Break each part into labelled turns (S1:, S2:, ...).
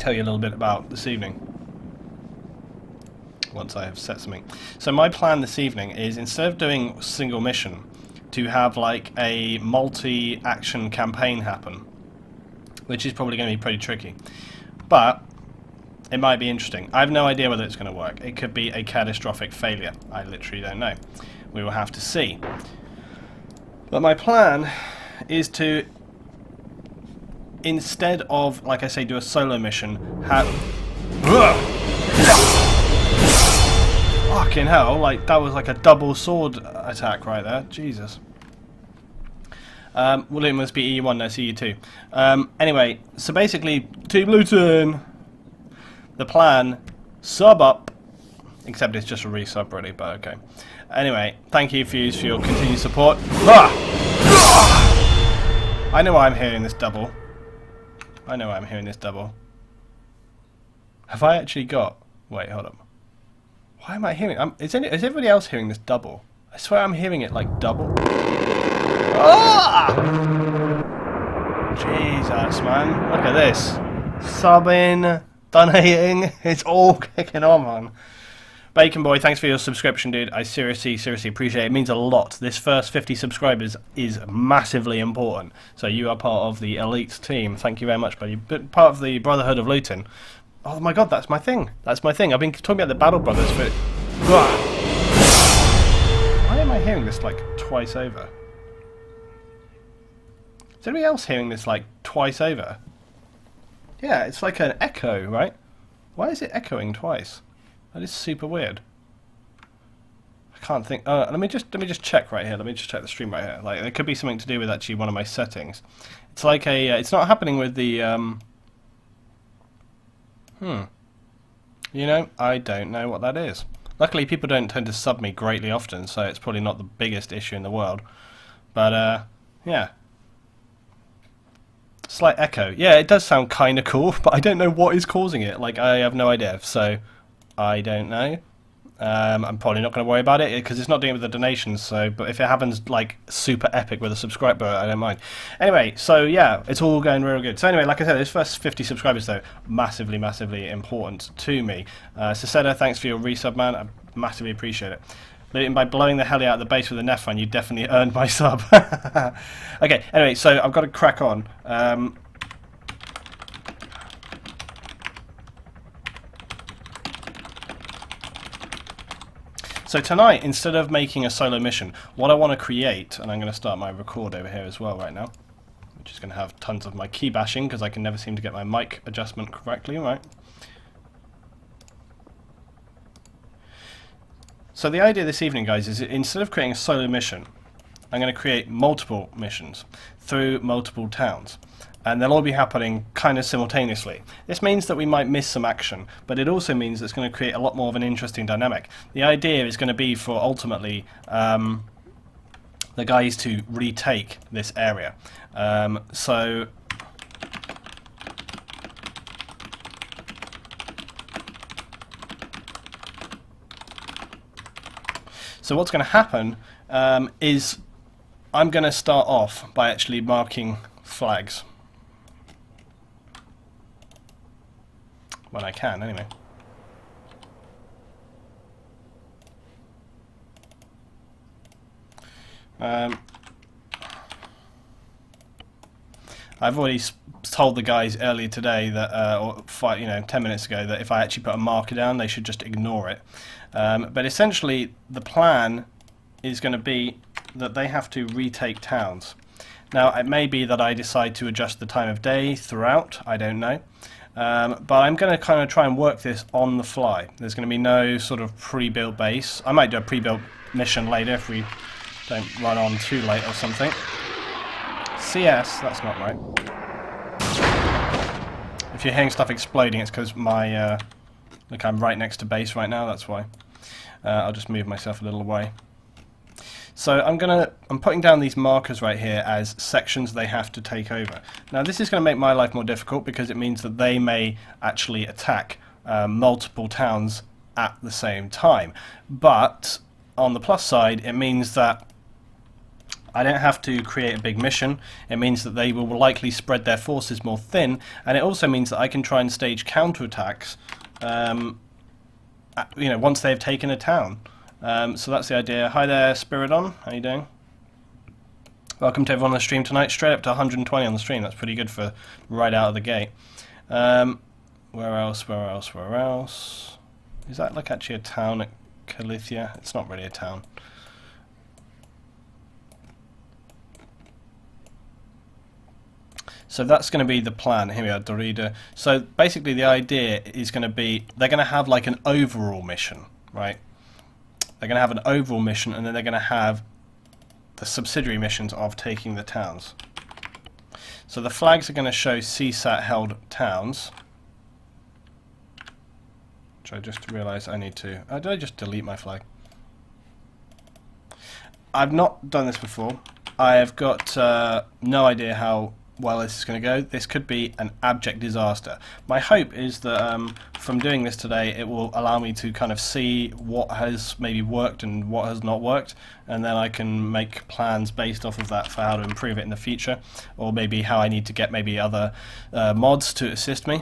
S1: tell you a little bit about this evening once I have set something. So my plan this evening is, instead of doing single mission, to have like a multi-action campaign happen, which is probably going to be pretty tricky, but it might be interesting. I have no idea whether it's going to work. It could be a catastrophic failure. I literally don't know. We will have to see. But my plan is to, instead of, like I say, do a solo mission, have... Fucking hell, like, that was like a double sword attack right there. Jesus. Well, it must be E1, no, CE2. Anyway, so basically, Team Luton, the plan, sub up, except it's just a resub really, but okay. Anyway, thank you, Fuse, for your continued support. I know why I'm hearing this double. I know why I'm hearing this double. Have I actually got... Wait, hold up. Why am I hearing... Is everybody else hearing this double? I swear I'm hearing it like double. Ah! Jesus, man. Look at this. Subbing, donating, it's all kicking on, man. Bacon Boy, thanks for your subscription, dude. I seriously appreciate it. It means a lot. This first 50 subscribers is massively important. So you are part of the elite team. Thank you very much, buddy. Part of the Brotherhood of Luton. Oh my god, that's my thing. That's my thing. I've been talking about the Battle Brothers for... Why am I hearing this like twice over? Is anybody else hearing this like twice over? Yeah, it's like an echo, right? Why is it echoing twice? That is super weird. I can't think. Let me just check right here. Let me just check the stream right here. Like, there could be something to do with actually one of my settings. It's like a. It's not happening with the. You know, I don't know what that is. Luckily, people don't tend to sub me greatly often, so it's probably not the biggest issue in the world. But yeah. Slight echo. Yeah, it does sound kind of cool, but I don't know what is causing it. Like, I have no idea. So. I don't know. I'm probably not going to worry about it because it's not doing it with the donations. So, but if it happens like super epic with a subscriber, I don't mind. Anyway, so yeah, it's all going real good. So anyway, like I said, this first 50 subscribers though, massively important to me. Saseda, thanks for your resub, man. I massively appreciate it. By blowing the hell out of the base with a Nephan, you definitely earned my sub. Okay. Anyway, so I've got to crack on. So tonight, instead of making a solo mission, what I want to create, and I'm going to start my record over here as well right now, which is going to have tons of my key bashing because I can never seem to get my mic adjustment correctly, right? So the idea this evening, guys, is instead of creating a solo mission, I'm going to create multiple missions through multiple towns. And they'll all be happening kind of simultaneously. This means that we might miss some action, but it also means it's going to create a lot more of an interesting dynamic. The idea is going to be for, ultimately, the guys to retake this area. So what's going to happen is I'm going to start off by actually marking flags. When I can, anyway. I've already told the guys earlier today that, or 10 minutes ago, that if I actually put a marker down, they should just ignore it. But essentially, the plan is going to be that they have to retake towns. Now, it may be that I decide to adjust the time of day throughout. I don't know. But I'm going to kind of try and work this on the fly. There's going to be no sort of pre-built base. I might do a pre-built mission later if we don't run on too late or something. CS, that's not right. If you're hearing stuff exploding, it's because my... look, I'm right next to base right now, that's why. I'll just move myself a little away. So I'm putting down these markers right here as sections they have to take over. Now this is going to make my life more difficult because it means that they may actually attack multiple towns at the same time. But on the plus side, it means that I don't have to create a big mission. It means that they will likely spread their forces more thin, and it also means that I can try and stage counterattacks, once they've taken a town. So that's the idea. Hi there, Spiridon. How you doing? Welcome to everyone on the stream tonight. Straight up to 120 on the stream. That's pretty good for right out of the gate. Where else? Where else? Where else? Is that like actually a town at Calithia? It's not really a town. So that's going to be the plan. Here we are, Dorida. So basically the idea is going to be they're going to have like an overall mission, right? They're going to have an overall mission, and then they're going to have the subsidiary missions of taking the towns. So the flags are going to show CSAT held towns. Which I just realised I need to... did I just delete my flag? I've not done this before. I have got no idea how well this is going to go. This could be an abject disaster. My hope is that from doing this today it will allow me to kind of see what has maybe worked and what has not worked, and then I can make plans based off of that for how to improve it in the future, or maybe how I need to get maybe other mods to assist me.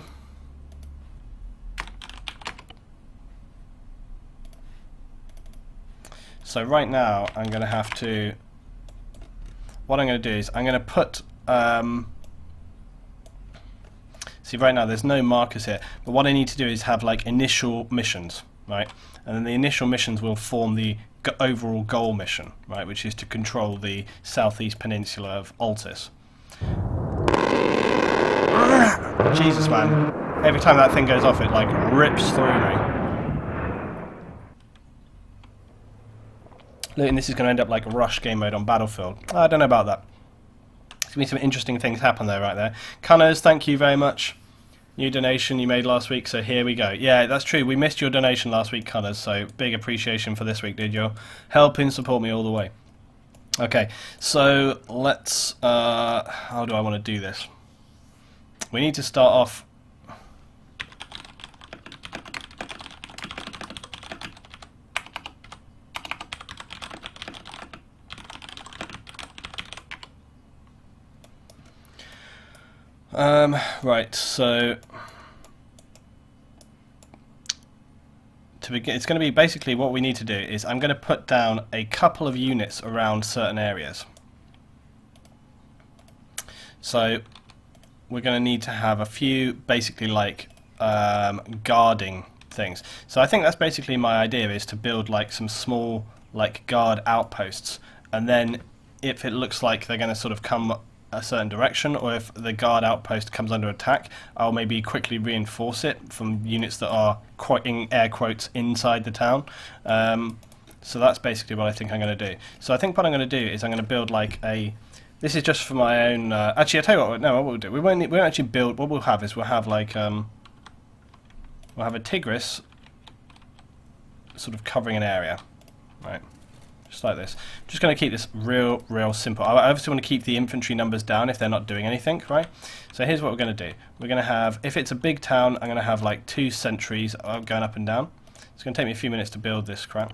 S1: So right now I'm going to have to... What I'm going to do is I'm going to put... see, right now there's no markers here, but what I need to do is have like initial missions, right? And then the initial missions will form the overall goal mission, right? Which is to control the southeast peninsula of Altis. Jesus, man. Every time that thing goes off, it like rips through me. Look, and this is going to end up like rush game mode on Battlefield. I don't know about that. There's going to be some interesting things happen there, right there. Cunners, thank you very much. New donation you made last week, so here we go. Yeah, that's true. We missed your donation last week, Cunners, so big appreciation for this week, dude. You're helping support me all the way. Okay, so let's... how do I want to do this? We need to start off... right, so to begin, it's going to be basically what we need to do is I'm going to put down a couple of units around certain areas. So we're going to need to have a few basically like guarding things. So I think that's basically my idea, is to build like some small like guard outposts, and then if it looks like they're going to sort of come a certain direction, or if the guard outpost comes under attack, I'll maybe quickly reinforce it from units that are, in air quotes, inside the town. So that's basically what I think I'm going to do. So I think what I'm going to do is I'm going to build like a... This is just for my own... actually, I'll tell you what. No, what we'll do. We won't actually build... What we'll have is we'll have like... we'll have a Tigris sort of covering an area, right? Just like this. Just going to keep this real simple. I obviously want to keep the infantry numbers down if they're not doing anything, right? So here's what we're going to do. We're going to have, if it's a big town, I'm going to have like 2 sentries going up and down. It's going to take me a few minutes to build this crap.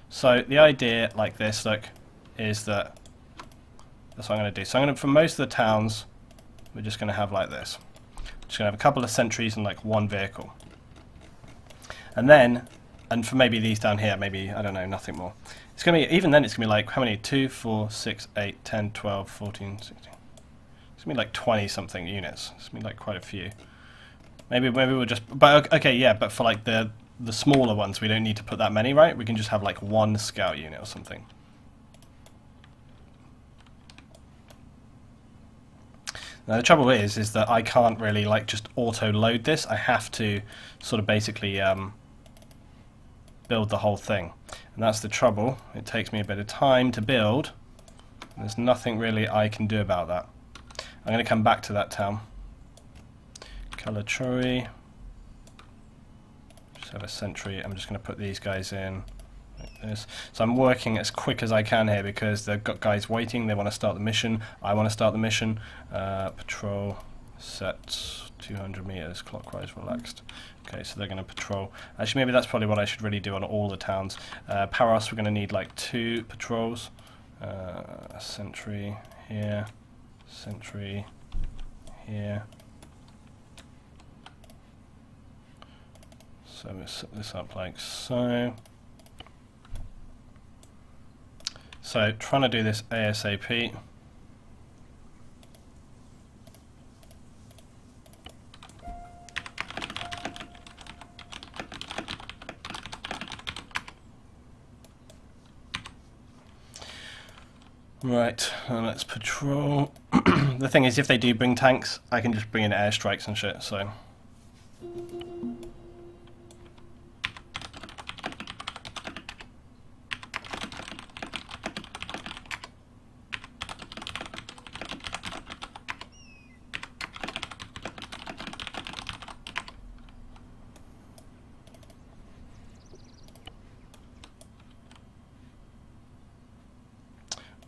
S1: So the idea, like this, look, is that that's what I'm going to do. So I'm going to, for most of the towns, we're just going to have like this. Just going to have a couple of sentries and like 1 vehicle. And then... And for maybe these down here, maybe, I don't know, nothing more. It's going to be, even then it's going to be like, how many? 2, 4, 6, 8, 10, 12, 14, 16. It's going to be like 20 something units. It's going to be like quite a few. Maybe we'll just, but okay, yeah, but for like the smaller ones, we don't need to put that many, right? We can just have like 1 scout unit or something. Now the trouble is that I can't really like just auto load this. I have to sort of basically, build the whole thing, and that's the trouble. It takes me a bit of time to build. There's nothing really I can do about that. I'm going to come back to that town. Kalachuri. Just have a sentry. I'm just going to put these guys in like this. So I'm working as quick as I can here because they've got guys waiting. They want to start the mission. I want to start the mission. Patrol set 200 meters clockwise relaxed. Okay, so they're going to patrol. Actually, maybe that's probably what I should really do on all the towns. Paros, we're going to need like 2 patrols. Sentry here, sentry here. So we set this up like so. So trying to do this ASAP. Right, now let's patrol. The thing is, if they do bring tanks, I can just bring in airstrikes and shit, so.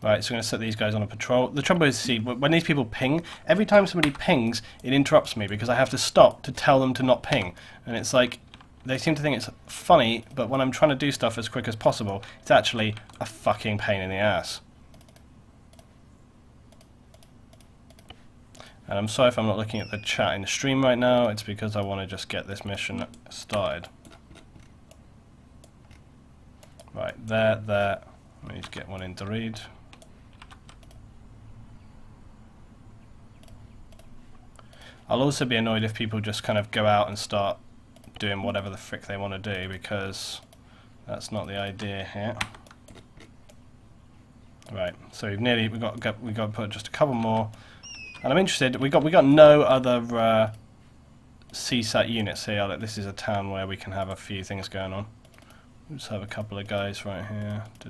S1: Right, so I'm going to set these guys on a patrol. The trouble is, see, when these people ping, every time somebody pings, it interrupts me because I have to stop to tell them to not ping. And it's like, they seem to think it's funny, but when I'm trying to do stuff as quick as possible, it's actually a fucking pain in the ass. And I'm sorry if I'm not looking at the chat in the stream right now, it's because I want to just get this mission started. Right, there. I need to get one in to read. I'll also be annoyed if people just kind of go out and start doing whatever the frick they want to do, because that's not the idea here. Right, so we've got to put just a couple more, and I'm interested. We got no other CSAT units here. Like, this is a town where we can have a few things going on. We'll just have a couple of guys right here. A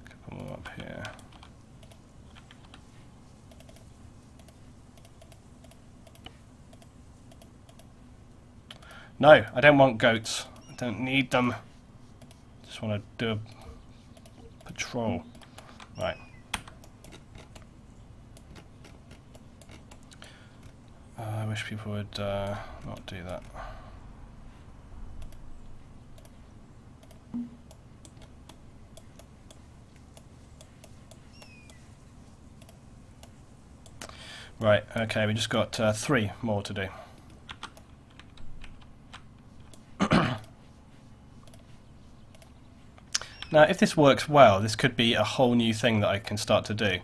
S1: couple more up here. No, I don't want goats. I don't need them. Just want to do a patrol. Right. I wish people would not do that. Right, okay, we just got 3 more to do. Now, if this works well, this could be a whole new thing that I can start to do.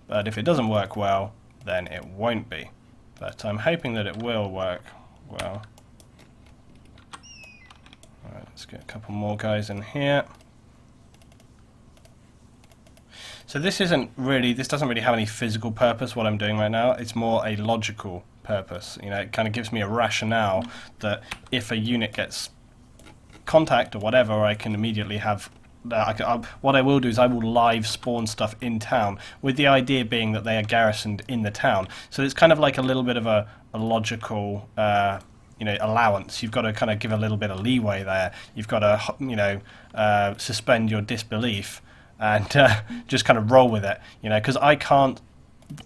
S1: But if it doesn't work well, then it won't be. But I'm hoping that it will work well. Alright, let's get a couple more guys in here. So this doesn't really have any physical purpose, what I'm doing right now. It's more a logical purpose. You know, it kind of gives me a rationale that if a unit gets contact or whatever, I can immediately have... what I will do is I will live spawn stuff in town, with the idea being that they are garrisoned in the town. So it's kind of like a little bit of a logical allowance. You've got to kind of give a little bit of leeway there. You've got to suspend your disbelief and just kind of roll with it, because I can't.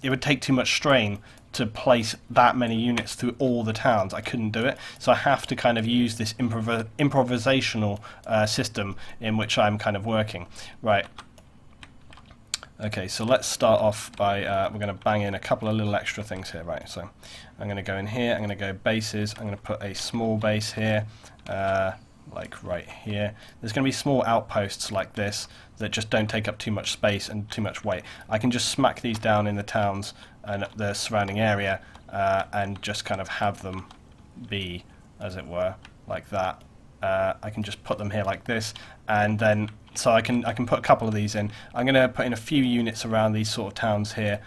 S1: It would take too much strain to place that many units through all the towns. I couldn't do it, so I have to kind of use this improvisational system in which I'm kind of working. Right. Okay, so let's start off by we're going to bang in a couple of little extra things here. Right, so I'm going to go in here. I'm going to go bases. I'm going to put a small base here, like right here. There's going to be small outposts like this that just don't take up too much space and too much weight. I can just smack these down in the towns and the surrounding area and just kind of have them be, as it were, like that. I can just put them here like this, and then so I can put a couple of these in. I'm going to put in a few units around these sort of towns here.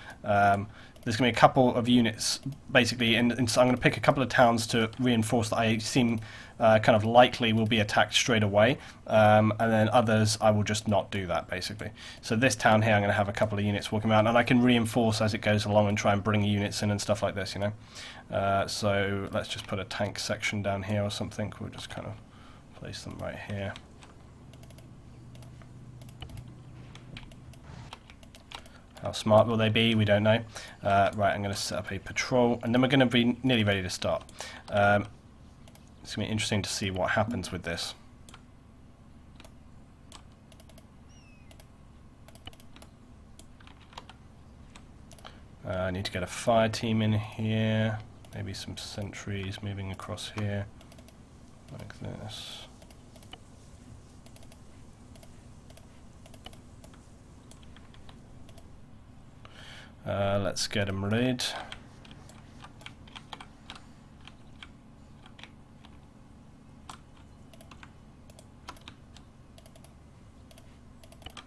S1: There's going to be a couple of units basically, and so I'm going to pick a couple of towns to reinforce that I seem kind of likely will be attacked straight away, and then others I will just not do that basically. So this town here I'm going to have a couple of units walking around, and I can reinforce as it goes along and try and bring units in and stuff like this, So let's just put a tank section down here or something. We'll just kind of place them right here. How smart will they be? We don't know. Right, I'm going to set up a patrol, and then we're going to be nearly ready to start. It's going to be interesting to see what happens with this. I need to get a fire team in here, maybe some sentries moving across here, like this. Let's get them rid.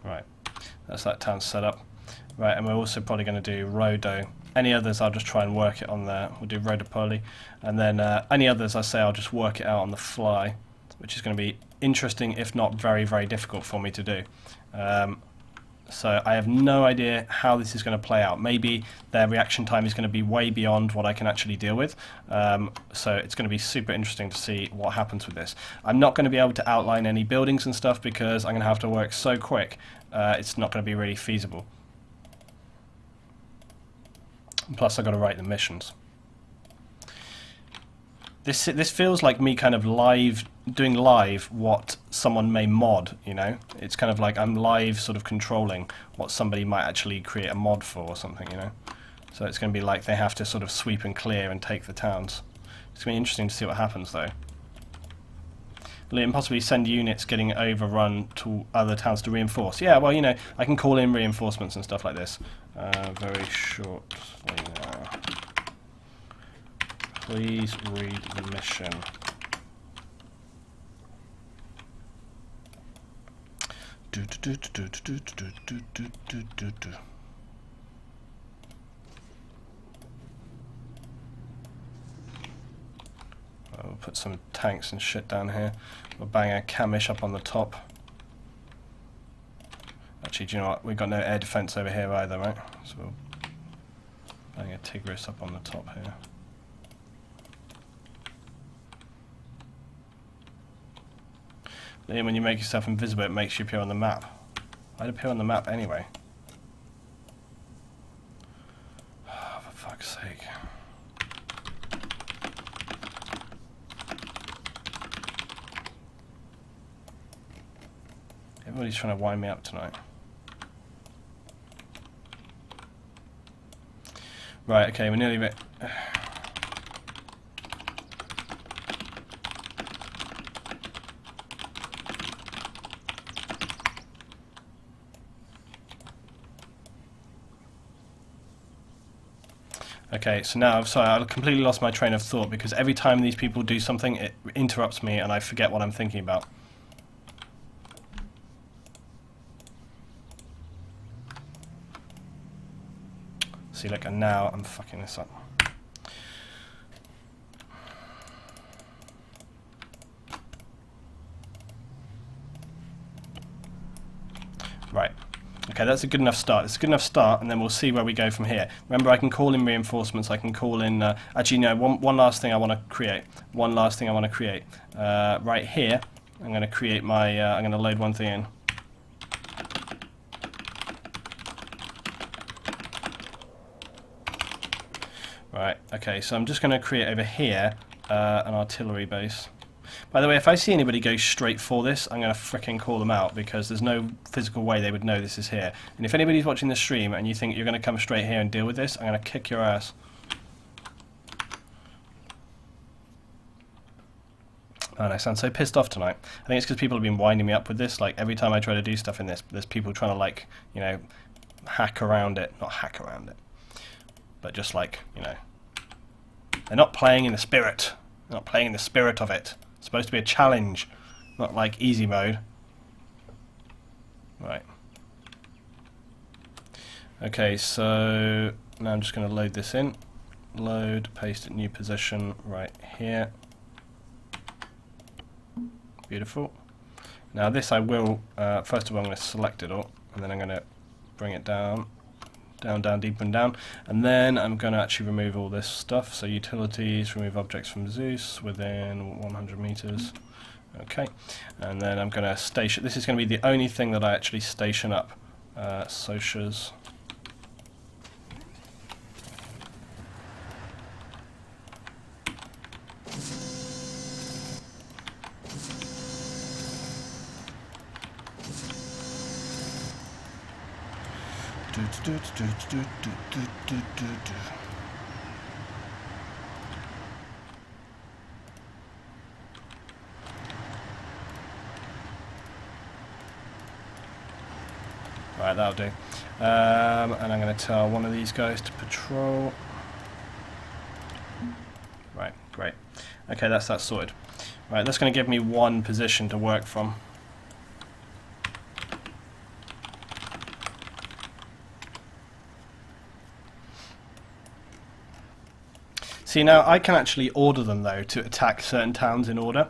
S1: Right, that's that town set up. Right, and we're also probably going to do Rodo. Any others, I'll just try and work it on there. We'll do Rodopoli. And then any others, I say I'll just work it out on the fly, which is going to be interesting, if not very, very difficult for me to do. So I have no idea how this is going to play out. Maybe their reaction time is going to be way beyond what I can actually deal with. So it's going to be super interesting to see what happens with this. I'm not going to be able to outline any buildings and stuff because I'm going to have to work so quick. It's not going to be really feasible. Plus I've got to write the missions. This feels like me kind of doing live what someone may mod, you know? It's kind of like I'm live sort of controlling what somebody might actually create a mod for or something, you know? So it's going to be like they have to sort of sweep and clear and take the towns. It's going to be interesting to see what happens though. And possibly send units getting overrun to other towns to reinforce. Yeah, well, you know, I can call in reinforcements and stuff like this. Very shortly now. Please read the mission. We'll put some tanks and shit down here. We'll bang a Camish up on the top. Actually, do you know what? We've got no air defense over here either, right? So we'll bang a Tigris up on the top here. Liam, when you make yourself invisible, it makes you appear on the map. I'd appear on the map anyway. Oh, for fuck's sake. Everybody's trying to wind me up tonight. Right, okay, we're nearly there. Okay, so now, sorry, I completely lost my train of thought because every time these people do something, it interrupts me and I forget what I'm thinking about. See, look, and now I'm fucking this up. Right. Okay, that's a good enough start. It's a good enough start, and then we'll see where we go from here. Remember, I can call in reinforcements. I can call in... actually, no, one last thing I want to create. One last thing I want to create. Right here, I'm going to create my... I'm going to load one thing in. Right, okay, so I'm just going to create over here an artillery base. By the way, if I see anybody go straight for this, I'm going to frickin' call them out because there's no physical way they would know this is here. And if anybody's watching the stream and you think you're going to come straight here and deal with this, I'm going to kick your ass. Man, I sound so pissed off tonight. I think it's because people have been winding me up with this. Like, every time I try to do stuff in this, there's people trying to, like, you know, hack around it. Not hack around it. But just like, you know, they're not playing in the spirit. They're not playing in the spirit of it. It's supposed to be a challenge, not like easy mode. Right. Okay, so now I'm just going to load this in. Load, paste it, new position right here. Beautiful. Now this I will, first of all I'm going to select it all, and then I'm going to bring it down. Down, deeper and down, and then I'm going to actually remove all this stuff. So utilities, remove objects from ZEUS within 100 meters. Okay, and then I'm going to station. This is going to be the only thing that I actually station up. Socias. Right, that'll do. And I'm going to tell one of these guys to patrol. Right, great. Okay, that's that sorted. Right, that's going to give me one position to work from. See, now I can actually order them, though, to attack certain towns in order.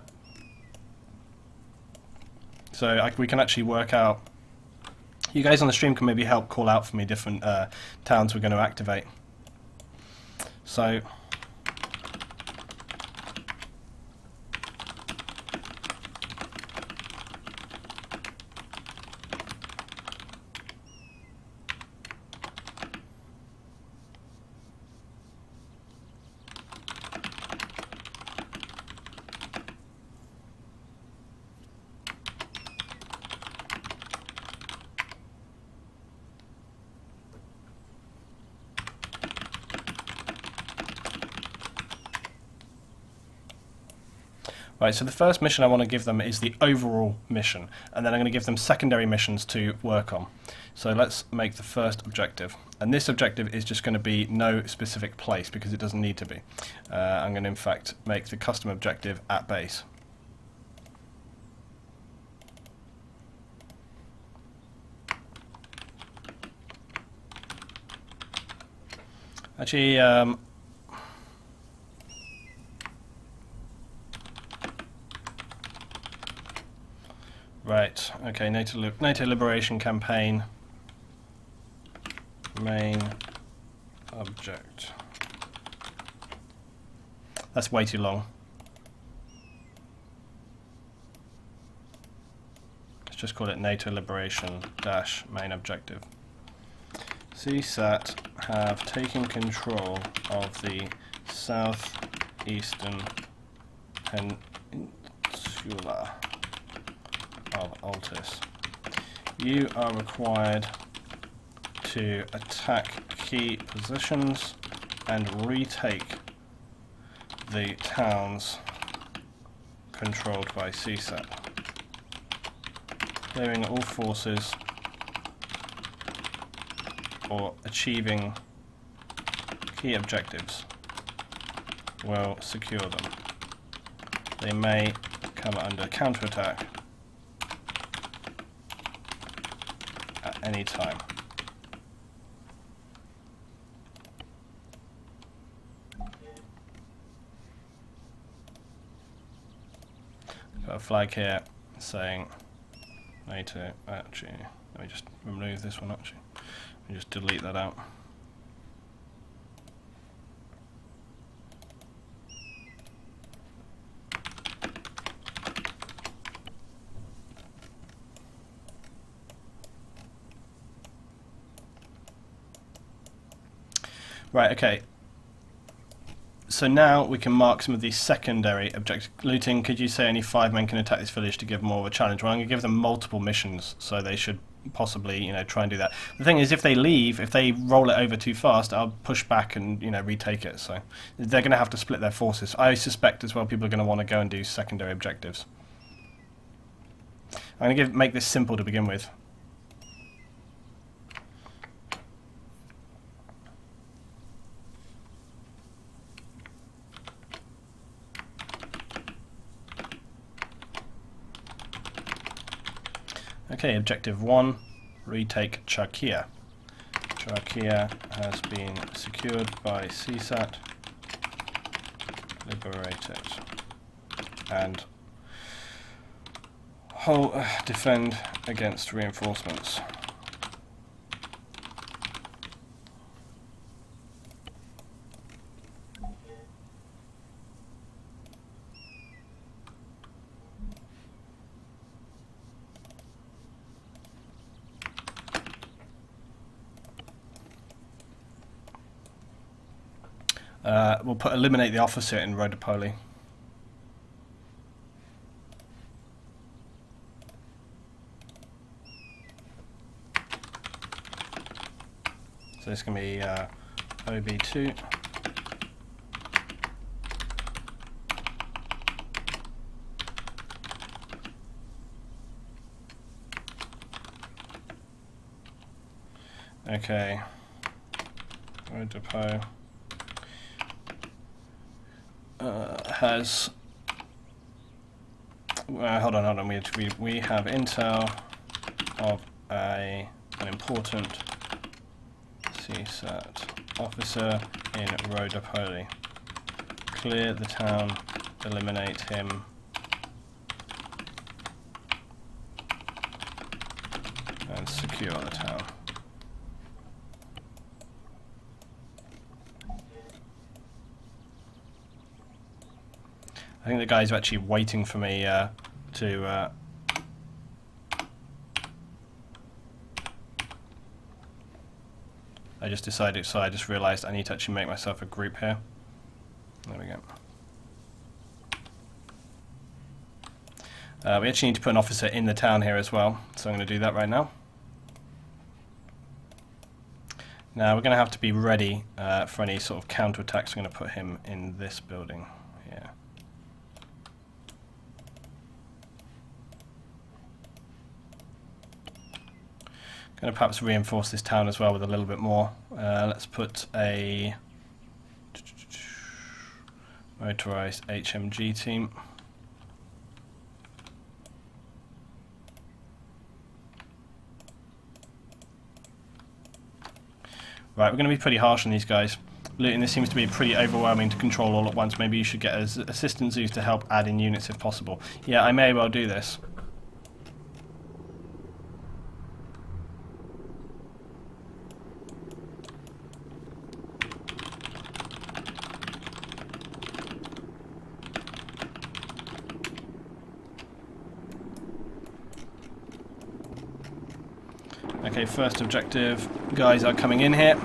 S1: So we can actually work out... You guys on the stream can maybe help call out for me different towns we're going to activate. So... Right, so the first mission I want to give them is the overall mission, and then I'm going to give them secondary missions to work on. So let's make the first objective, and this objective is just going to be no specific place because it doesn't need to be. I'm going to in fact make the custom objective at base. Actually, right, okay, NATO Liberation Campaign, main object. That's way too long. Let's just call it NATO Liberation dash main objective. CSAT have taken control of the southeastern peninsula of Altis. You are required to attack key positions and retake the towns controlled by CSAT. Clearing all forces or achieving key objectives will secure them. They may come under counterattack at any time. Got a flag here saying NATO. Actually, let me just remove this one. Actually, let me just delete that out. Right, okay. So now we can mark some of these secondary objectives. Looting, could you say only 5 men can attack this village to give more of a challenge? Well, I'm going to give them multiple missions, so they should possibly, try and do that. The thing is, if they leave, if they roll it over too fast, I'll push back and, retake it. So they're going to have to split their forces. I suspect as well people are going to want to go and do secondary objectives. I'm going to make this simple to begin with. Okay, objective 1, retake Charkia. Charkia has been secured by CSAT. Liberate it. And defend against reinforcements. We'll eliminate the officer in Rodopoli. So this can be OB2. Okay, road depot has. Hold on. We have intel of an important CSAT officer in road depot. Clear the town, eliminate him, and secure the town. I think the guys are actually waiting for me to I just decided, so I just realized I need to actually make myself a group here. There we go. We actually need to put an officer in the town here as well, so I'm going to do that right now. Now we're going to have to be ready for any sort of counterattacks. I'm going to put him in this building here. Going to perhaps reinforce this town as well with a little bit more. Let's put a motorized HMG team. Right, we're going to be pretty harsh on these guys. Looting this seems to be pretty overwhelming to control all at once. Maybe you should get assistant ZEUS to help add in units if possible. Yeah, I may well do this. Okay, first objective, guys are coming in here.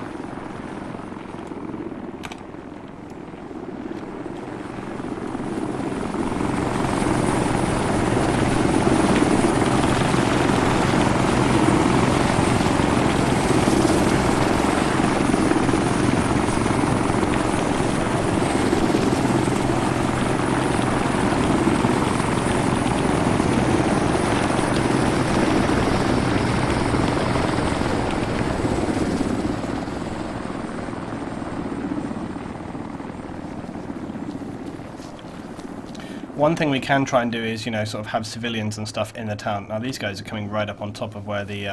S1: One thing we can try and do is, you know, sort of have civilians and stuff in the town. Now these guys are coming right up on top of where the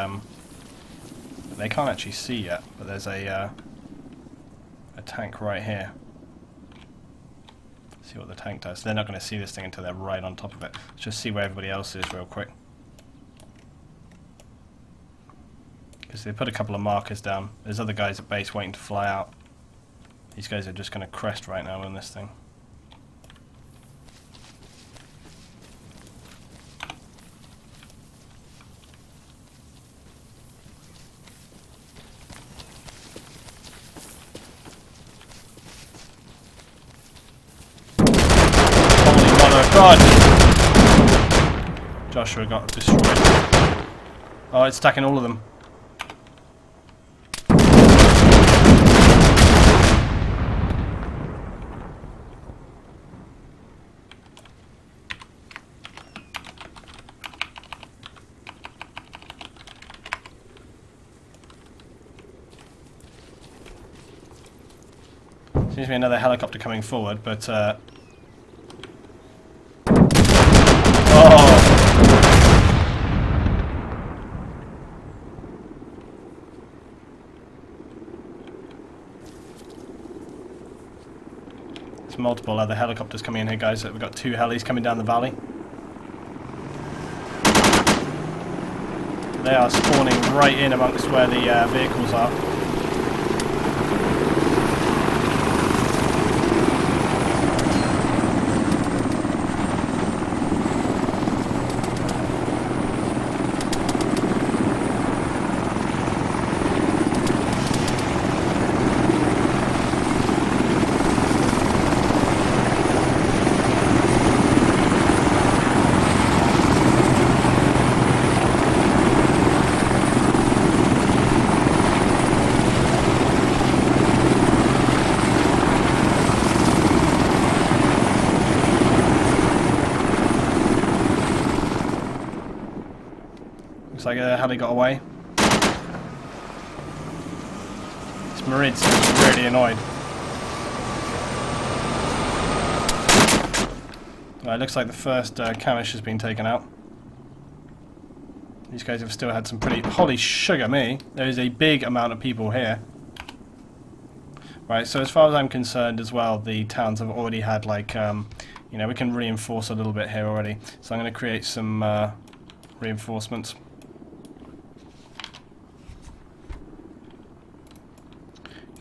S1: they can't actually see yet, but there's a tank right here. Let's see what the tank does. They're not going to see this thing until they're right on top of it. Let's just see where everybody else is real quick. Because they put a couple of markers down. There's other guys at base waiting to fly out. These guys are just going to crest right now on this thing. God! Joshua got destroyed. Oh, it's stacking all of them. Seems to be another helicopter coming forward, but there's multiple other helicopters coming in here, guys. We've got 2 helis coming down the valley. They are spawning right in amongst where the vehicles are. like the heli got away. This Marid seems really annoyed. Right, looks like the first Camish has been taken out. These guys have still had some pretty... Holy sugar me! There is a big amount of people here. Right, so as far as I'm concerned as well, the towns have already had like... you know, we can reinforce a little bit here already. So I'm going to create some reinforcements.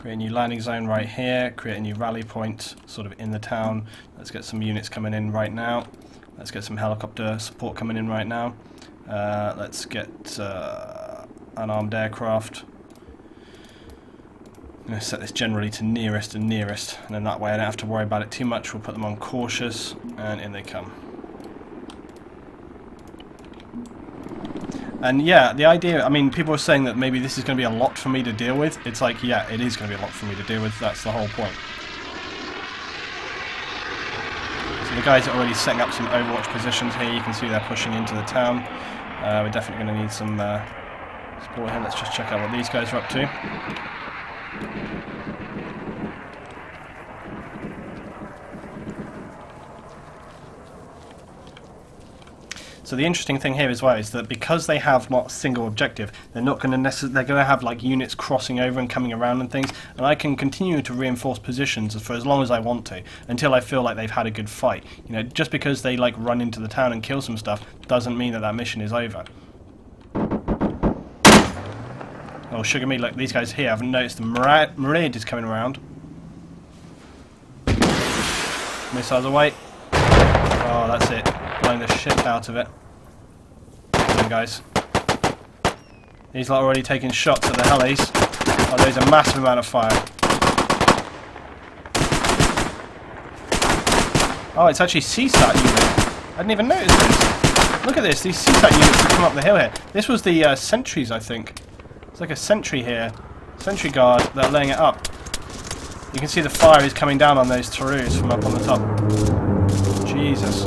S1: Create a new landing zone right here. Create a new rally point sort of in the town. Let's get some units coming in right now. Let's get some helicopter support coming in right now. Let's get unarmed aircraft. I'm going to set this generally to nearest and nearest, and then that way I don't have to worry about it too much. We'll put them on cautious, and in they come. And yeah, the idea, I mean, people are saying that maybe this is going to be a lot for me to deal with. It's like, yeah, it is going to be a lot for me to deal with. That's the whole point. So the guys are already setting up some Overwatch positions here. You can see they're pushing into the town. We're definitely going to need some support here. Let's just check out what these guys are up to. So the interesting thing here as well is that because they have not a single objective, they're not going to necessarily, they're going to have like units crossing over and coming around and things, and I can continue to reinforce positions for as long as I want to until I feel like they've had a good fight. You know, just because they like run into the town and kill some stuff doesn't mean that that mission is over. Oh, sugar me, look, these guys here, I haven't noticed the Marid is coming around. Missiles away. Oh, that's it. Blowing the shit out of it. Come on, guys. These lot are already taking shots at the helis. Oh, there's a massive amount of fire. Oh, it's actually CSAT unit. I didn't even notice this. Look at this, these CSAT units have come up the hill here. This was the sentries, I think. It's like a sentry here. Sentry guard that are laying it up. You can see the fire is coming down on those Tarus from up on the top. Jesus.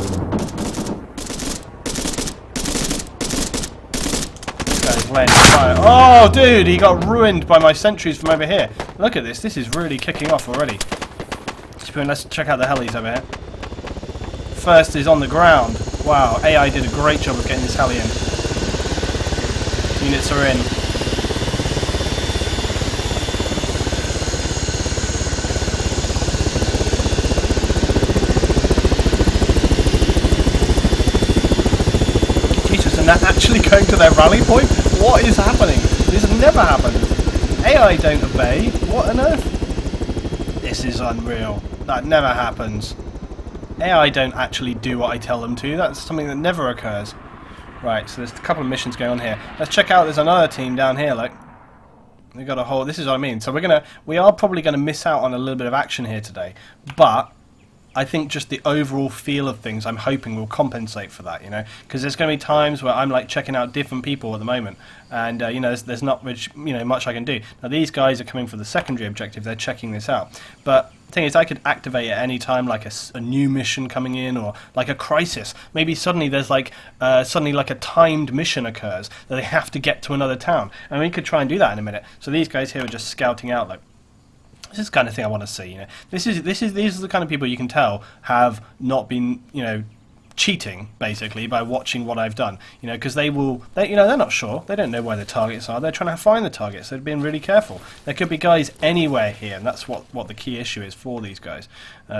S1: This guy's laying fire. Oh, dude, he got ruined by my sentries from over here. Look at this. This is really kicking off already. Let's check out the helis over here. First is on the ground. Wow, AI did a great job of getting this heli in. Units are in. They're actually going to their rally point? What is happening? This has never happened. AI don't obey. What on earth? This is unreal. That never happens. AI don't actually do what I tell them to. That's something that never occurs. Right, so there's a couple of missions going on here. Let's check out, there's another team down here, like. We've got a whole, this is what I mean. So we are probably going to miss out on a little bit of action here today. But I think just the overall feel of things, I'm hoping will compensate for that, you know, because there's going to be times where I'm like checking out different people at the moment, and you know, there's not much, you know, much I can do. Now these guys are coming for the secondary objective; they're checking this out. But the thing is, I could activate at any time, like a new mission coming in, or like a crisis. Maybe suddenly there's like a timed mission occurs that they have to get to another town, and we could try and do that in a minute. So these guys here are just scouting out, like. This is the kind of thing I want to see, you know. These are the kind of people you can tell have not been, you know, cheating basically by watching what I've done, you know, because you know, they're not sure, they don't know where the targets are, they're trying to find the targets, they're being really careful. There could be guys anywhere here, and that's what the key issue is for these guys.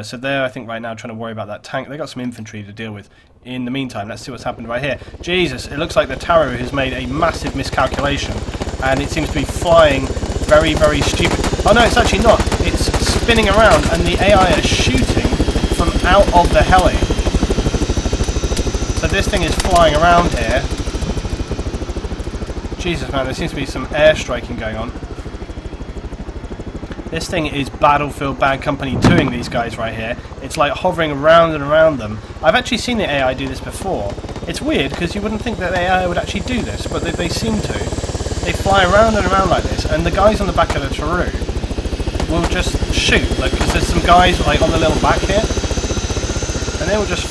S1: So they're, I think, right now trying to worry about that tank. They got some infantry to deal with. In the meantime, let's see what's happened right here. Jesus, it looks like the Taru has made a massive miscalculation, and it seems to be flying very, very stupid. Oh no, it's actually not. It's spinning around, and the AI is shooting from out of the heli. So this thing is flying around here. Jesus, man, there seems to be some airstriking going on. This thing is Battlefield Bad Company 2ing these guys right here. It's like hovering around and around them. I've actually seen the AI do this before. It's weird because you wouldn't think that the AI would actually do this, but they seem to. They fly around and around like this, and the guys on the back of the Taru will just shoot, like, because there's some guys like on the little back here, and they will just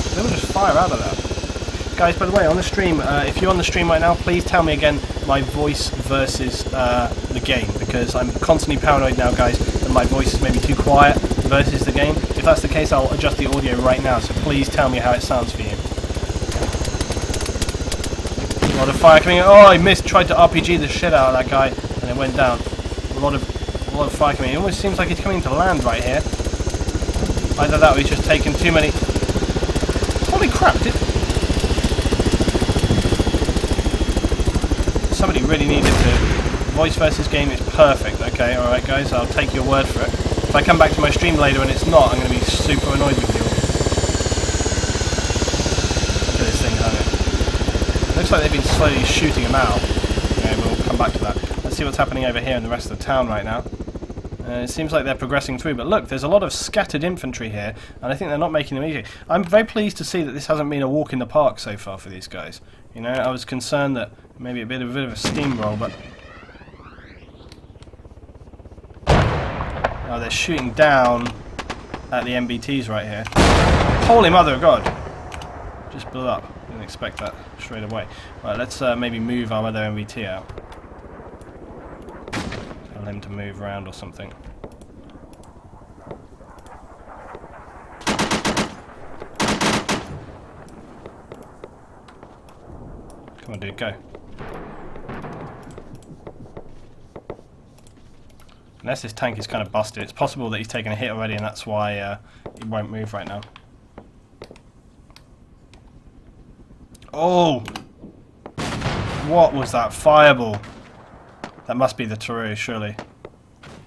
S1: fire out of that. Guys, by the way, on the stream, if you're on the stream right now, please tell me again my voice versus the game, because I'm constantly paranoid now, guys, that my voice is maybe too quiet versus the game. If that's the case, I'll adjust the audio right now, so please tell me how it sounds for you. A lot of fire coming in. Oh, I missed, tried to RPG the shit out of that guy, and it went down. A lot of fire coming in. It almost seems like he's coming to land right here. Either that or he's just taken too many... Holy crap, somebody really needed to... Voice versus game is perfect, okay, alright guys, I'll take your word for it. If I come back to my stream later and it's not, I'm going to be super annoyed with you. Look at this thing, hasn't it? Looks like they've been slowly shooting him out. Okay, we'll come back to that. Let's see what's happening over here in the rest of the town right now. It seems like they're progressing through, but look, there's a lot of scattered infantry here, and I think they're not making them easy. I'm very pleased to see that this hasn't been a walk in the park so far for these guys. You know, I was concerned that maybe a bit of a steamroll, but... Oh, they're shooting down at the MBTs right here. Holy mother of God! Just blew up. Didn't expect that straight away. Right, let's maybe move our other MBT out. Tell him to move around or something. Come on, dude, go. Unless this tank is kind of busted, it's possible that he's taken a hit already and that's why he won't move right now. Oh! What was that fireball? That must be the Taru, surely.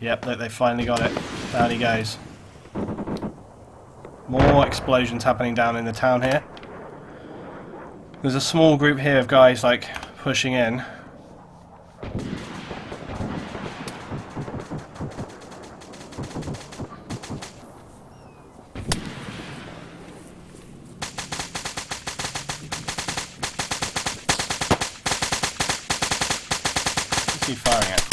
S1: Yep, look, they finally got it. Down he goes. More explosions happening down in the town here. There's a small group here of guys, like, pushing in. Firing at?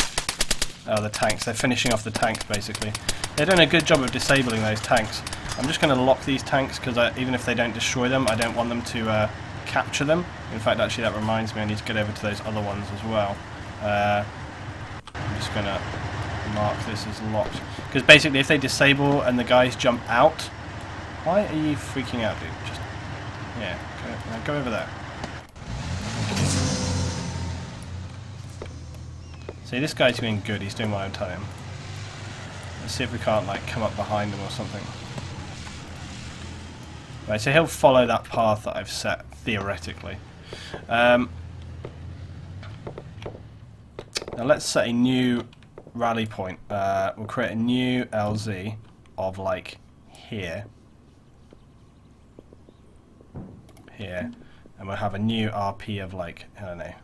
S1: Oh, the tanks. They're finishing off the tanks, basically. They're doing a good job of disabling those tanks. I'm just going to lock these tanks, because even if they don't destroy them, I don't want them to capture them. In fact, actually, that reminds me, I need to get over to those other ones as well. I'm just going to mark this as locked. Because basically, if they disable and the guys jump out... Why are you freaking out, dude? Just... Yeah, go over there. See, this guy's doing good, he's doing what I'm telling him. Let's see if we can't, like, come up behind him or something. Right, so he'll follow that path that I've set, theoretically. Now let's set a new rally point. We'll create a new LZ of, like, here. Here. And we'll have a new RP of, like, I don't know,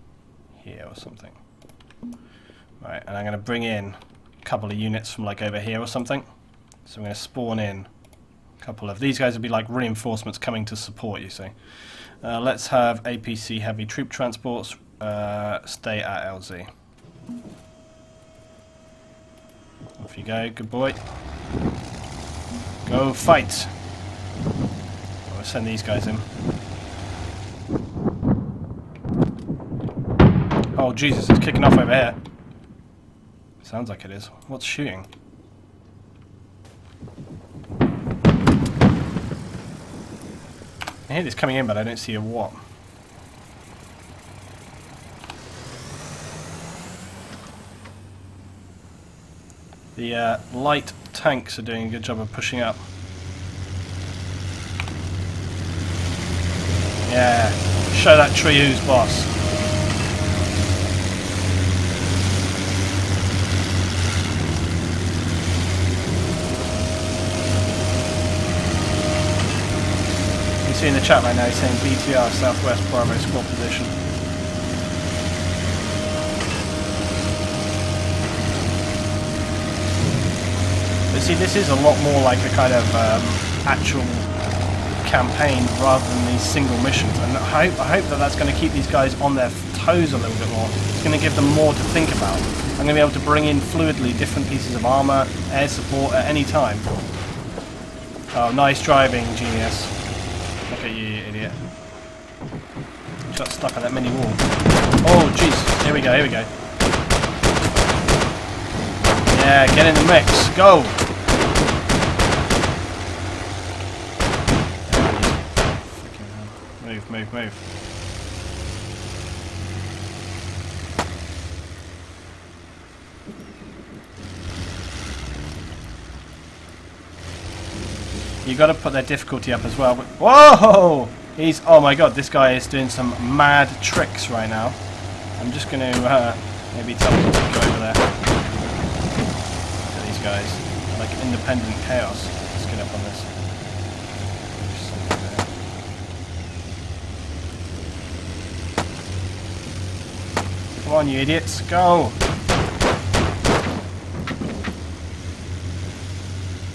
S1: here or something. Right, and I'm going to bring in a couple of units from like over here or something. So I'm going to spawn in a couple of... These guys will be like reinforcements coming to support, you see. Let's have APC heavy troop transports stay at LZ. Off you go, good boy. Go fight! I'll send these guys in. Oh Jesus, it's kicking off over here. Sounds like it is. What's shooting? I hear this coming in, but I don't see a what. The light tanks are doing a good job of pushing up. Yeah, show that tree who's boss. See in the chat right now, he's saying BTR, Southwest Bravo squad position. But see, this is a lot more like a kind of actual campaign rather than these single missions, and I hope that that's going to keep these guys on their toes a little bit more. It's going to give them more to think about. I'm going to be able to bring in fluidly different pieces of armor, air support at any time. Oh, nice driving, genius. Look at you, idiot. got stuck on that mini wall. Oh, jeez. Here we go, here we go. Yeah, get in the mix. Go! Move, move, move. You got to put their difficulty up as well. Whoa! Oh my god, this guy is doing some mad tricks right now. I'm just going to maybe tell him to go over there. Look at these guys. Like independent chaos. Let's get up on this. Come on, you idiots, go!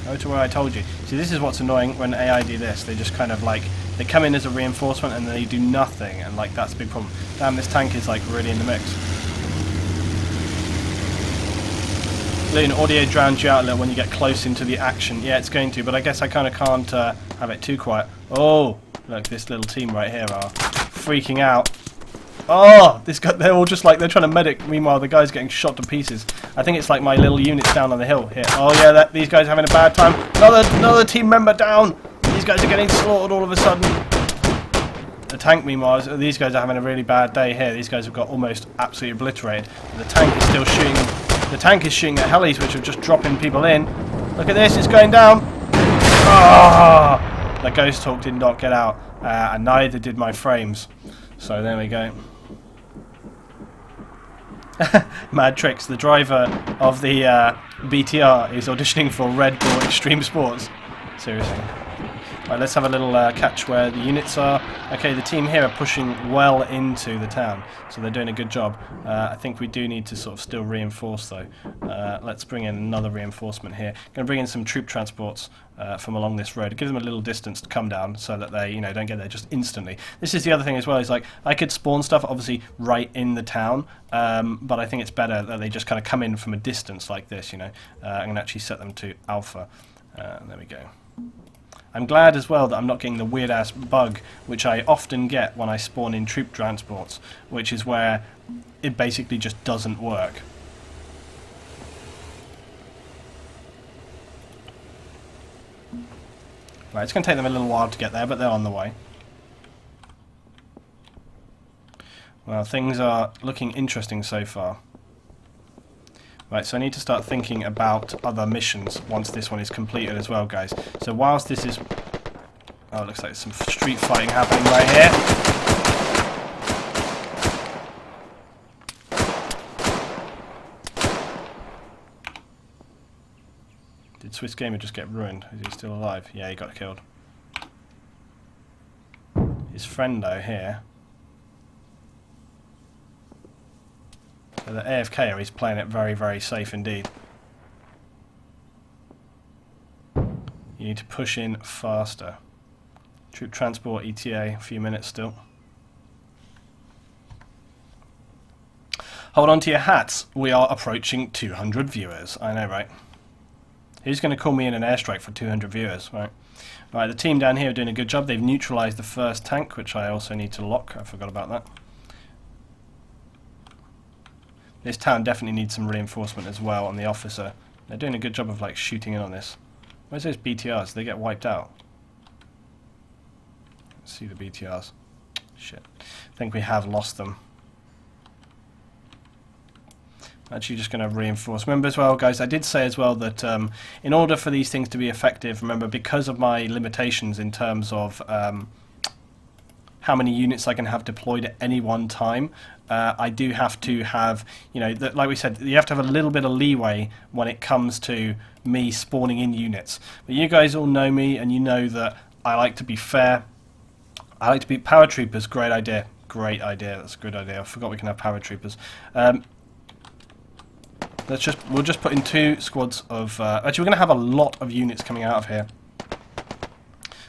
S1: Go to where I told you. See, this is what's annoying when AI do this. They just kind of like, they come in as a reinforcement and they do nothing, and like that's a big problem. Damn, this tank is like really in the mix. Loon, audio drowns you out a little when you get close into the action. Yeah, it's going to, but I guess I kind of can't have it too quiet. Oh, look, this little team right here are freaking out. Oh, this guy, they're all just like, they're trying to medic, meanwhile the guy's getting shot to pieces. I think it's like my little units down on the hill here. Oh yeah, these guys are having a bad time. Another team member down. These guys are getting slaughtered all of a sudden. The tank, meanwhile, these guys are having a really bad day here. These guys have got almost absolutely obliterated. The tank is still shooting. The tank is shooting at helis, which are just dropping people in. Look at this, it's going down. Ah! The ghost talk did not get out, and neither did my frames. So there we go. Mad tricks. The driver of the BTR is auditioning for Red Bull Extreme Sports. Seriously. Right, let's have a little catch where the units are. Okay, the team here are pushing well into the town, so they're doing a good job. I think we do need to sort of still reinforce though. Let's bring in another reinforcement here. Going to bring in some troop transports from along this road. It gives them a little distance to come down so that they, don't get there just instantly. This is the other thing as well, is like I could spawn stuff obviously right in the town, but I think it's better that they just kind of come in from a distance like this, I'm going to actually set them to alpha. There we go. I'm glad as well that I'm not getting the weird-ass bug which I often get when I spawn in troop transports, which is where it basically just doesn't work. Right, it's going to take them a little while to get there, but they're on the way. Well, things are looking interesting so far. Right, so I need to start thinking about other missions once this one is completed as well, guys. So whilst this is... Oh, it looks like there's some street fighting happening right here. Did Swiss Gamer just get ruined? Is he still alive? Yeah, he got killed. His friend, though, here... So the AFK, he's playing it very, very safe indeed. You need to push in faster. Troop transport ETA, a few minutes still. Hold on to your hats. We are approaching 200 viewers. I know, right? Who's going to call me in an airstrike for 200 viewers, right? Right, the team down here are doing a good job. They've neutralized the first tank, which I also need to lock. I forgot about that. This town definitely needs some reinforcement as well on the officer. They're doing a good job of like shooting in on this. Where's those BTRs? They get wiped out. Let's see the BTRs. Shit. I think we have lost them. Actually just going to reinforce. Remember as well, guys, I did say as well that in order for these things to be effective, remember, because of my limitations in terms of how many units I can have deployed at any one time, I do have to have, like we said, you have to have a little bit of leeway when it comes to me spawning in units. But you guys all know me, and you know that I like to be fair. I like to be paratroopers. Great idea. Great idea. That's a good idea. I forgot we can have paratroopers. We'll just put in 2 squads of. Actually, we're going to have a lot of units coming out of here.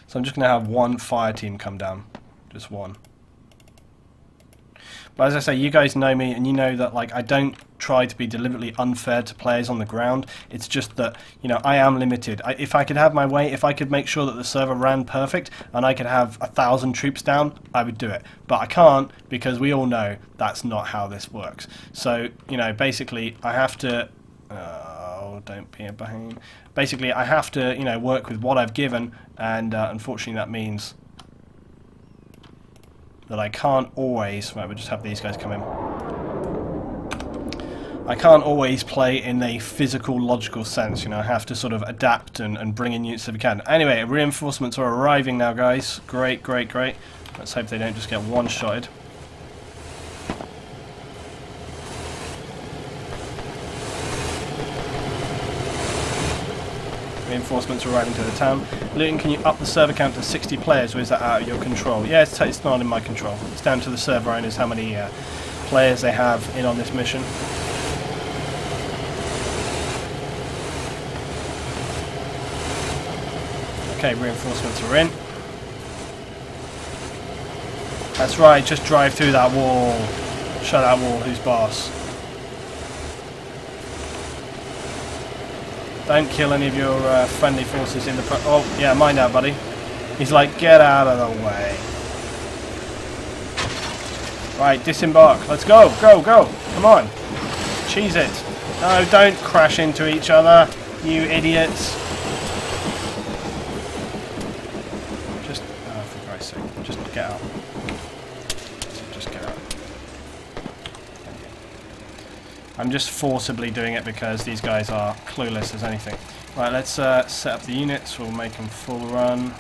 S1: So I'm just going to have 1 fire team come down. Just 1. But as I say, you guys know me, and you know that like I don't try to be deliberately unfair to players on the ground. It's just that, you know, I am limited. If I could have my way, if I could make sure that the server ran perfect and I could have 1,000 troops down, I would do it. But I can't, because we all know that's not how this works. So, you know, basically I have to... oh, don't be a pain. Basically, I have to, you know, work with what I've given, and unfortunately that means that I can't always... Right, we'll just have these guys come in. I can't always play in a physical, logical sense, you know, I have to sort of adapt and bring in units if we can. Anyway, reinforcements are arriving now, guys. Great, great, great. Let's hope they don't just get one-shotted. Reinforcements are arriving to the town. Luton, can you up the server count to 60 players, or is that out of your control? Yeah, it's not in my control. It's down to the server owners how many players they have in on this mission. Okay, reinforcements are in. That's right, just drive through that wall. Shut that wall, who's boss? Don't kill any of your friendly forces in the... Oh, yeah, mind out, buddy. He's like, get out of the way. Right, disembark. Let's go, go, go. Come on. Cheese it. No, don't crash into each other, you idiots. Just, oh, for Christ's sake, just get out. Just get out. I'm just forcibly doing it because these guys are clueless as anything. Right, let's set up the units. We'll make them full run.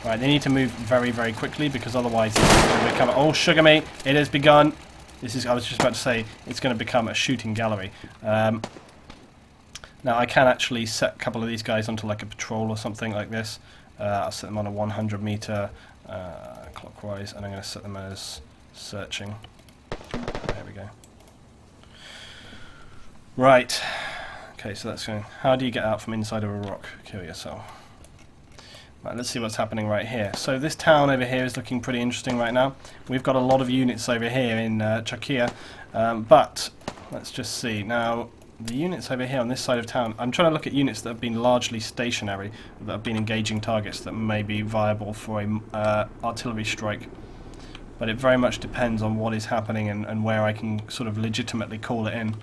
S1: Right, they need to move very, very quickly because otherwise this is going to become... Oh, sugar me! It has begun! This is... I was just about to say, it's going to become a shooting gallery. Now, I can actually set a couple of these guys onto like a patrol or something like this. I'll set them on a 100 meter clockwise, and I'm going to set them as searching. There we go. Right. Okay, so that's going... How do you get out from inside of a rock? Kill yourself. Right, let's see what's happening right here. So this town over here is looking pretty interesting right now. We've got a lot of units over here in Czechia, but let's just see. Now, the units over here on this side of town, I'm trying to look at units that have been largely stationary, that have been engaging targets that may be viable for a artillery strike. But it very much depends on what is happening and where I can sort of legitimately call it in.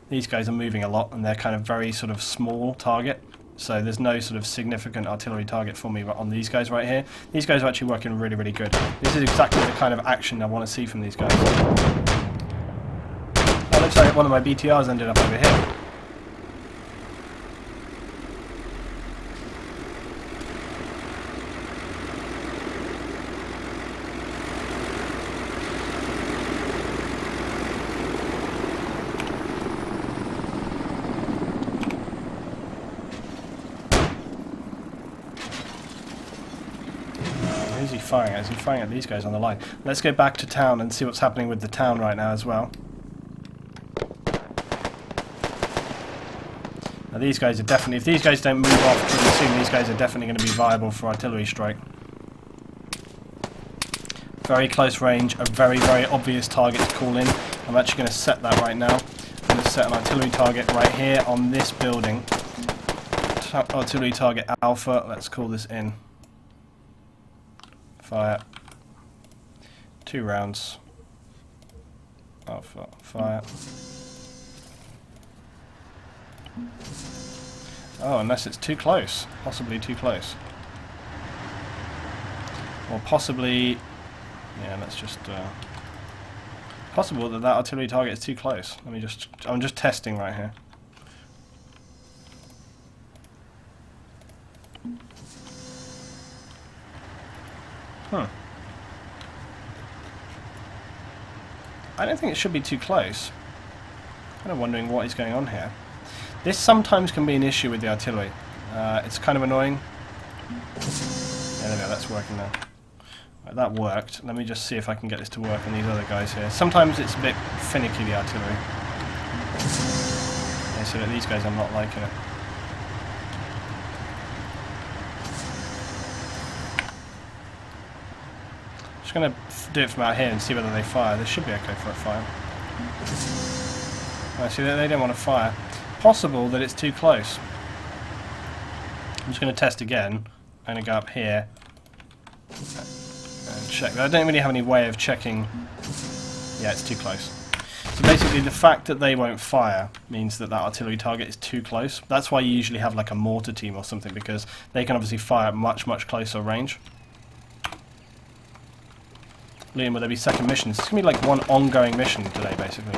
S1: These guys are moving a lot, and they're kind of very sort of small target. So there's no sort of significant artillery target for me on these guys right here. These guys are actually working really, really good. This is exactly the kind of action I want to see from these guys. That looks like one of my BTRs ended up over here. Who's he firing at? Is he firing at these guys on the line? Let's go back to town and see what's happening with the town right now as well. Now these guys are definitely, if these guys don't move off pretty soon, these guys are definitely going to be viable for artillery strike. Very close range, a very, very obvious target to call in. I'm actually going to set that right now. I'm going to set an artillery target right here on this building. Artillery target Alpha, let's call this in. Fire. 2 rounds. Alpha. Fire. Oh, unless it's too close. Possibly too close. Or possibly... Yeah, let's just... possible that that artillery target is too close. Let me just... I'm just testing right here. I don't think it should be too close. I'm kind of wondering what is going on here. This sometimes can be an issue with the artillery. It's kind of annoying. Yeah, there we go, that's working now. Right, that worked. Let me just see if I can get this to work on these other guys here. Sometimes it's a bit finicky, the artillery. Yeah, so these guys I'm not liking it. just going to do it from out here and see whether they fire. They should be okay for a fire. See, they don't want to fire. Possible that it's too close. I'm just going to test again. I'm going to go up here and check. I don't really have any way of checking. Yeah, it's too close. So basically the fact that they won't fire means that that artillery target is too close. That's why you usually have like a mortar team or something, because they can obviously fire at much closer range. Liam, will there be second missions? It's going to be like one ongoing mission today, basically.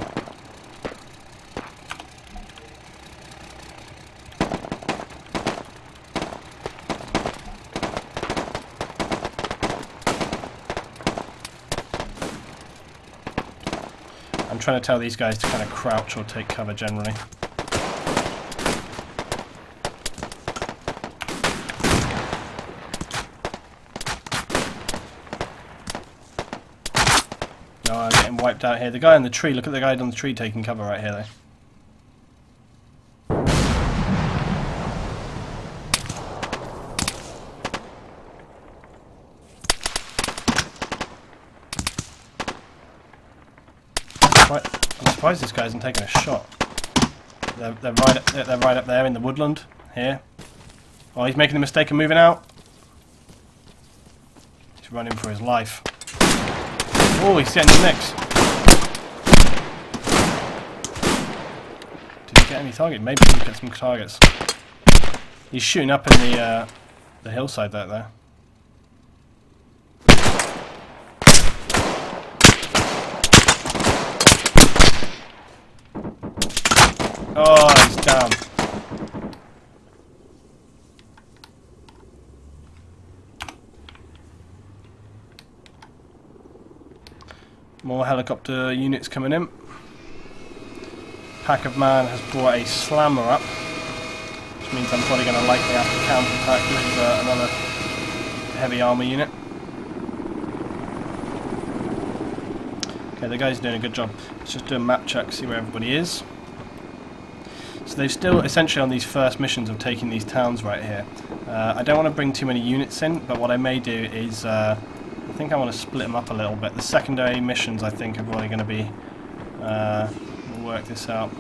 S1: I'm trying to tell these guys to kind of crouch or take cover generally. No, I'm getting wiped out here. The guy on the tree, look at the guy on the tree taking cover right here though. I'm surprised this guy isn't taking a shot. They're right up there in the woodland here. Oh, he's making the mistake of moving out. He's running for his life. Oh, he's getting the mix. Did he get any target? Maybe he get some targets. He's shooting up in the hillside there. Oh, he's down. More helicopter units coming in. Pack of Man has brought a slammer up, which means I'm probably going to likely have to counter-attack with another heavy armor unit. Okay, the guy's doing a good job. Let's just do a map check, see where everybody is. So they've still, essentially on these first missions of taking these towns right here. I don't want to bring too many units in, but what I may do is, I think I want to split them up a little bit. The secondary missions I think are probably going to be, we'll work this out.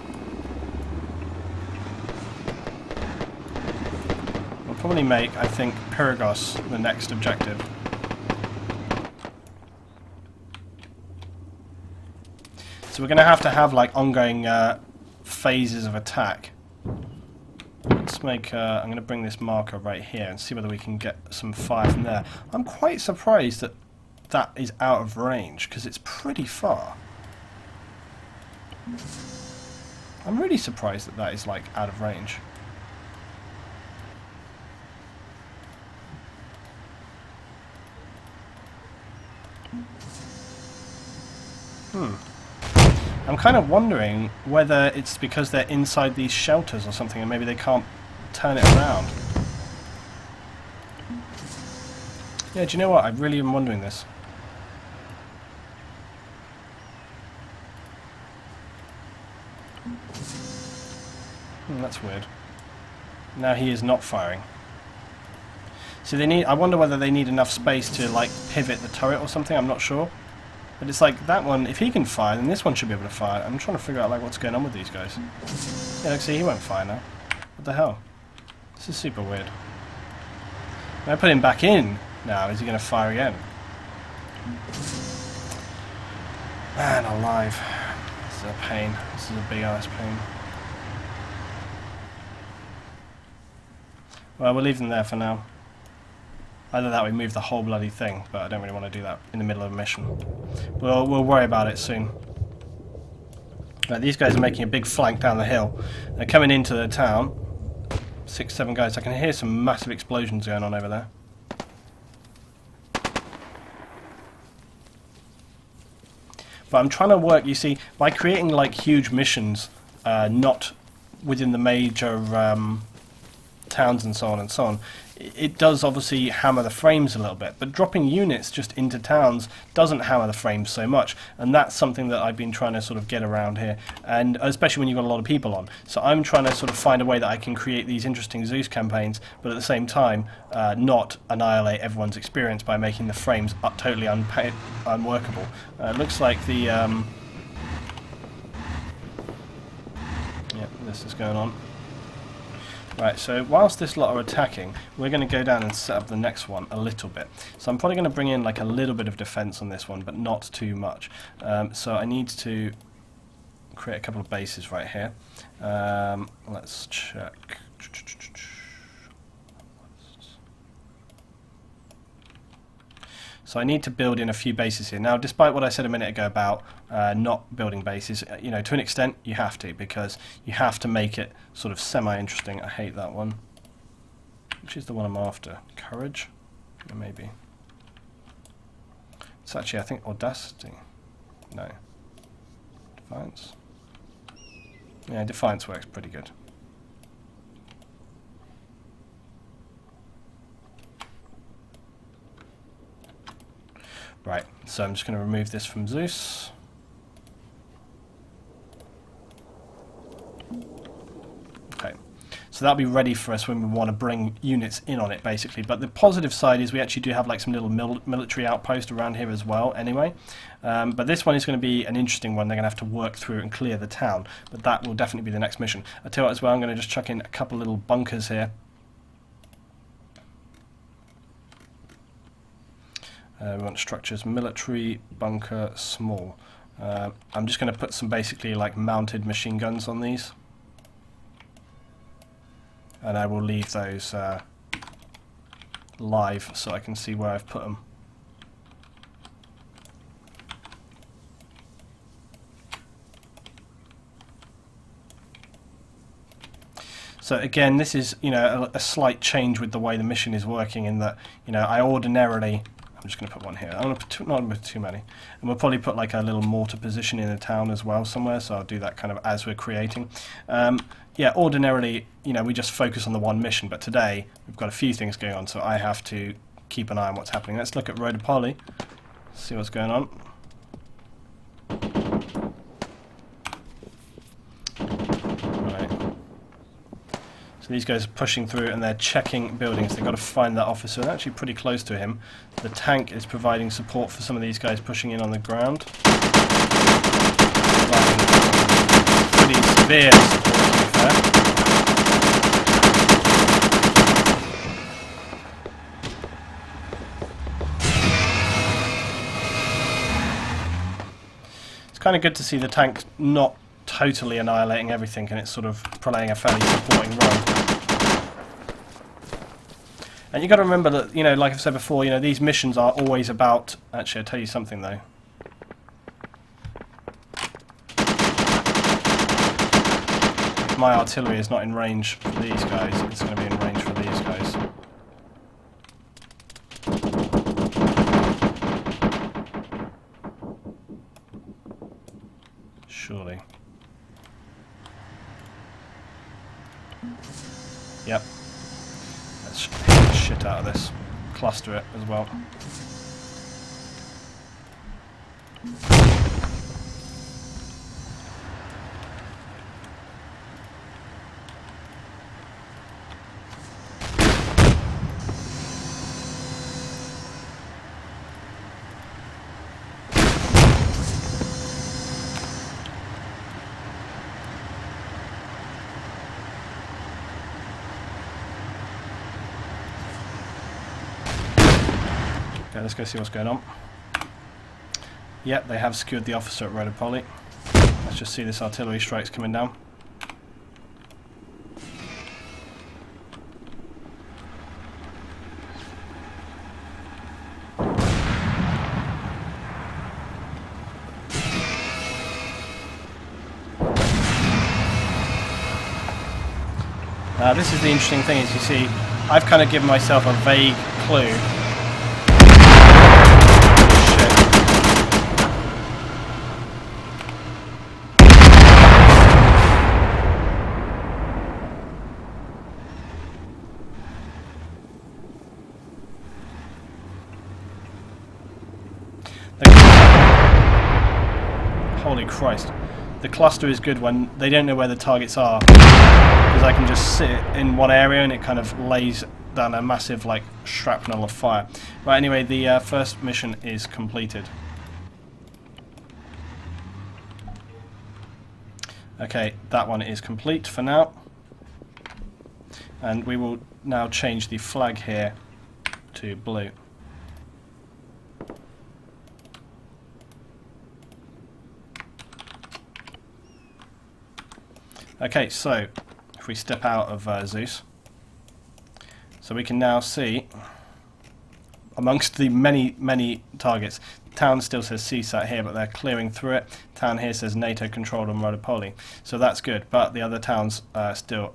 S1: We'll probably make, I think, Pyrgos the next objective. So we're going to have like ongoing phases of attack. Let's make, I'm going to bring this marker right here and see whether we can get some fire from there. I'm quite surprised that that is out of range, because it's pretty far. I'm really surprised that that is like out of range. I'm kind of wondering whether it's because they're inside these shelters or something and maybe they can't turn it around. Yeah, do you know what? I really am wondering this. That's weird. Now he is not firing. So they need, I wonder whether they need enough space to like pivot the turret or something, I'm not sure. But it's like that one, if he can fire, then this one should be able to fire. I'm trying to figure out like what's going on with these guys. Yeah, look, see, he won't fire now. What the hell? This is super weird. When I put him back in now, is he going to fire again? Man alive. This is a pain. This is a big ass pain. Well, we'll leave them there for now. Either that, we move the whole bloody thing, but I don't really want to do that in the middle of a mission. We'll worry about it soon. Right, these guys are making a big flank down the hill. They're coming into the town. 6, 7 guys. I can hear some massive explosions going on over there. But I'm trying to work, you see, by creating like huge missions, not within the major towns and so on and so on, it does obviously hammer the frames a little bit, but dropping units just into towns doesn't hammer the frames so much, and that's something that I've been trying to sort of get around here, and especially when you've got a lot of people on. So I'm trying to sort of find a way that I can create these interesting ZEUS campaigns, but at the same time not annihilate everyone's experience by making the frames totally unworkable. It looks like the yeah, this is going on. Right, so whilst this lot are attacking, we're going to go down and set up the next one a little bit. So I'm probably going to bring in like a little bit of defense on this one, but not too much. So I need to create a couple of bases right here. Let's check. So I need to build in a few bases here. Now, despite what I said a minute ago about not building bases, you know, to an extent you have to, because you have to make it sort of semi-interesting. I hate that one. Which is the one I'm after? Courage? Yeah, maybe. It's actually, I think, Audacity. No. Defiance? Yeah, Defiance works pretty good. Right, so I'm just going to remove this from ZEUS. Okay, so that'll be ready for us when we want to bring units in on it, basically. But the positive side is we actually do have like some little military outpost around here as well, anyway. But this one is going to be an interesting one. They're going to have to work through and clear the town. But that will definitely be the next mission. I'll tell you what as well, I'm going to just chuck in a couple little bunkers here. We want structures, military, bunker, small. I'm just going to put some basically like mounted machine guns on these. And I will leave those live so I can see where I've put them. So again, this is, you know, a slight change with the way the mission is working, in that, you know, I ordinarily, I'm just going to put one here. I'm going to put not too many, and we'll probably put like a little mortar position in the town as well somewhere. So I'll do that kind of as we're creating. Yeah, ordinarily, you know, we just focus on the one mission, but today we've got a few things going on, so I have to keep an eye on what's happening. Let's look at Road to Poly, see what's going on. So these guys are pushing through and they're checking buildings. They've got to find that officer. They're actually pretty close to him. The tank is providing support for some of these guys pushing in on the ground. Pretty severe support, to be fair. It's kind of good to see the tank not totally annihilating everything, and it's sort of playing a fairly supporting role. And you've got to remember that, you know, like I've said before, you know, these missions are always about... Actually, I'll tell you something, though. If my artillery is not in range for these guys, it's going to be in range for these guys. Surely. Yep. Let's hit the shit out of this. Cluster it as well. Okay, let's go see what's going on. Yep, they have secured the officer at Road to Poly. Let's just see this artillery strikes coming down. This is the interesting thing, as you see, I've kind of given myself a vague clue. Holy Christ. The cluster is good when they don't know where the targets are, because I can just sit in one area and it kind of lays down a massive like shrapnel of fire. Right, anyway, the first mission is completed. Okay, that one is complete for now. And we will now change the flag here to blue. Okay, so if we step out of ZEUS, so we can now see amongst the many targets, town still says CSAT here, but they're clearing through it. Town here says NATO controlled on Rodopoli, so that's good, but the other towns still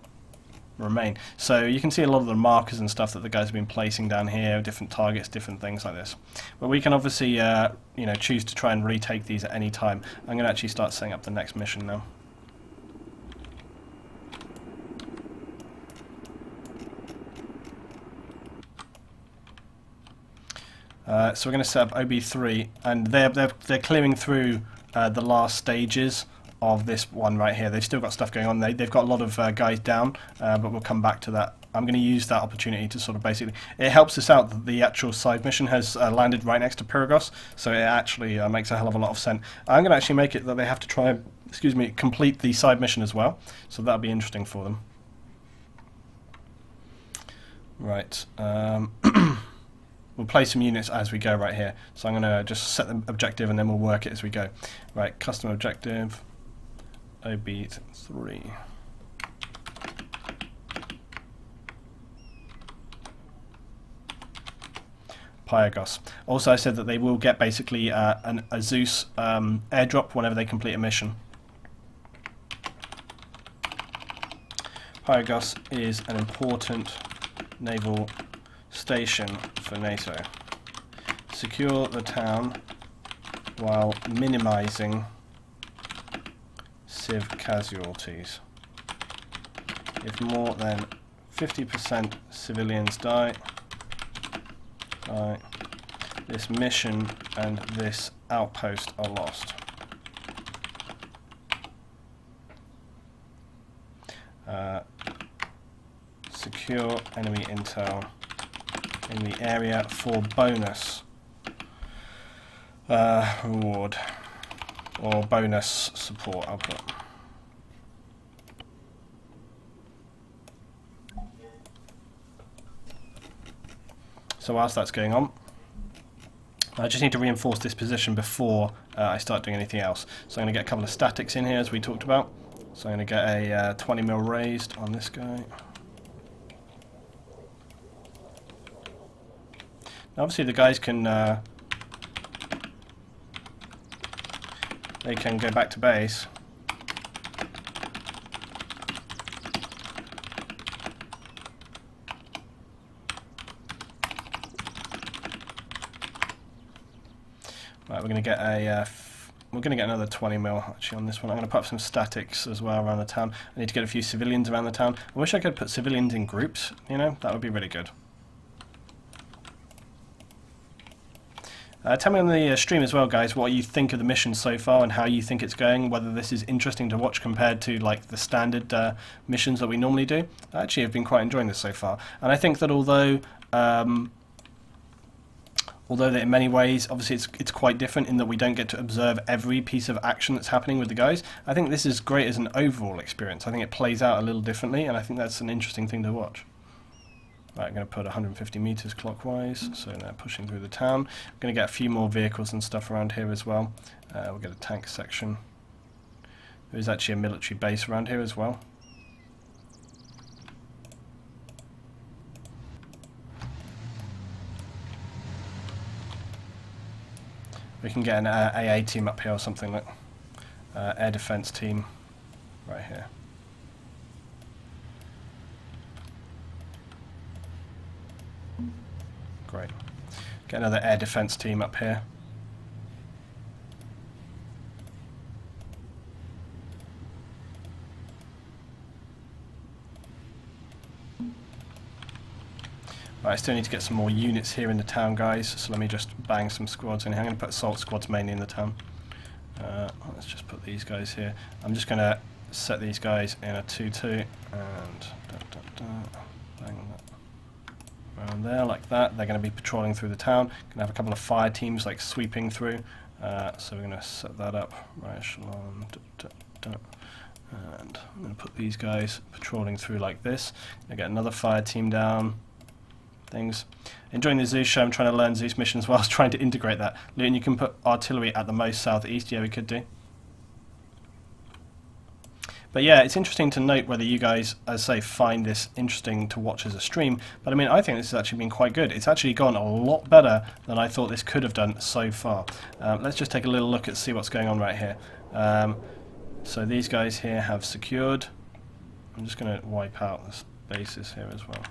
S1: remain. So you can see a lot of the markers and stuff that the guys have been placing down here, different targets, different things like this. But we can obviously you know, choose to try and retake these at any time. I'm going to actually start setting up the next mission now. So we're going to set up OB3, and they're clearing through the last stages of this one right here. They've still got stuff going on. They've got a lot of guys down, but we'll come back to that. I'm going to use that opportunity to sort of basically, it helps us out that the actual side mission has landed right next to Pyrgos, so it actually makes a hell of a lot of sense. I'm going to actually make it that they have to try and, excuse me, complete the side mission as well, so that'll be interesting for them. Right. We'll play some units as we go right here. So I'm going to just set the objective and then we'll work it as we go. Right, custom objective, OB3. Pyrgos. Also I said that they will get basically a ZEUS airdrop whenever they complete a mission. Pyrgos is an important naval station for NATO. Secure the town while minimizing civ casualties. If more than 50% civilians die, this mission and this outpost are lost. Secure enemy intel in the area for bonus reward or bonus support, I'll put. So whilst that's going on, I just need to reinforce this position before I start doing anything else. So I'm going to get a couple of statics in here as we talked about. So I'm going to get a 20 mil raised on this guy. Obviously the guys can they can go back to base. Right, we're going to get another 20 mil actually on this one. I'm going to put up some statics as well around the town. I need to get a few civilians around the town. I wish I could put civilians in groups, you know, that would be really good. Tell me on the stream as well, guys, what you think of the mission so far and how you think it's going, whether this is interesting to watch compared to like the standard missions that we normally do. I actually have been quite enjoying this so far, and I think that although that in many ways, obviously it's quite different in that we don't get to observe every piece of action that's happening with the guys, I think this is great as an overall experience. I think it plays out a little differently, and I think that's an interesting thing to watch. Right, I'm going to put 150 meters clockwise, so now pushing through the town. I'm going to get a few more vehicles and stuff around here as well. We'll get a tank section. There is actually a military base around here as well. We can get an AA team up here or something like air defense team right here. Great. Get another air defense team up here. Right, I still need to get some more units here in the town, guys, so let me just bang some squads in here. I'm going to put assault squads mainly in the town. Let's just put these guys here. I'm just going to set these guys in a 2-2 and bang that around there like that. They're going to be patrolling through the town. Going to have a couple of fire teams like sweeping through. So we're going to set that up. Right echelon. And I'm going to put these guys patrolling through like this. I get another fire team down. Things. Enjoying the ZEUS show. I'm trying to learn ZEUS missions whilst trying to integrate that. Luton, you can put artillery at the most southeast. Yeah, we could do. But yeah, it's interesting to note whether you guys, as I say, find this interesting to watch as a stream. But I mean, I think this has actually been quite good. It's actually gone a lot better than I thought this could have done so far. Let's just take a little look and see what's going on right here. So these guys here have secured. I'm just going to wipe out this bases here as well.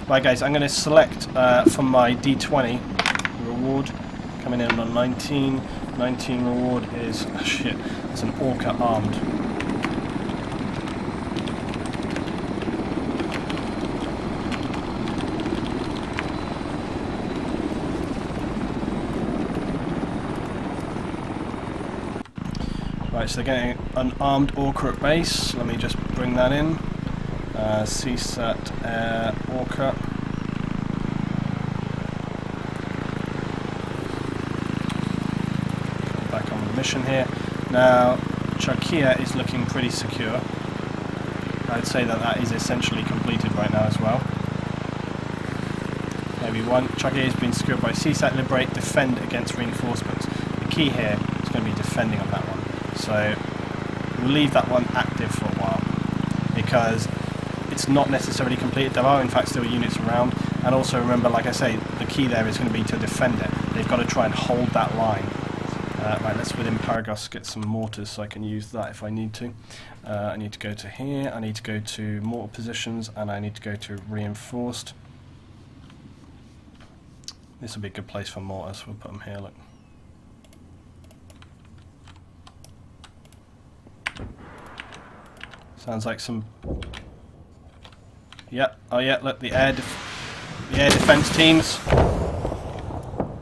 S1: Right guys, I'm going to select from my D20 reward, coming in on 19. 19 reward is, oh shit, it's an orca armed. Right, so they're getting an armed orca at base. Let me just bring that in. CSAT orca. Back on the mission here. Now, Czechia is looking pretty secure. I'd say that that is essentially completed right now as well. Maybe one. Czechia has been secured by CSAT, liberate, defend against reinforcements. The key here is going to be defending on that one. So we'll leave that one active for a while because it's not necessarily completed. There are in fact still units around, and also remember, like I say, the key there is going to be to defend it. They've got to try and hold that line. Right, let's within Paragos get some mortars so I can use that if I need to. I need to go to here, I need to go to mortar positions, and I need to go to reinforced. This will be a good place for mortars, we'll put them here, look. Sounds like some... Yeah, oh yeah, look, the air defense teams.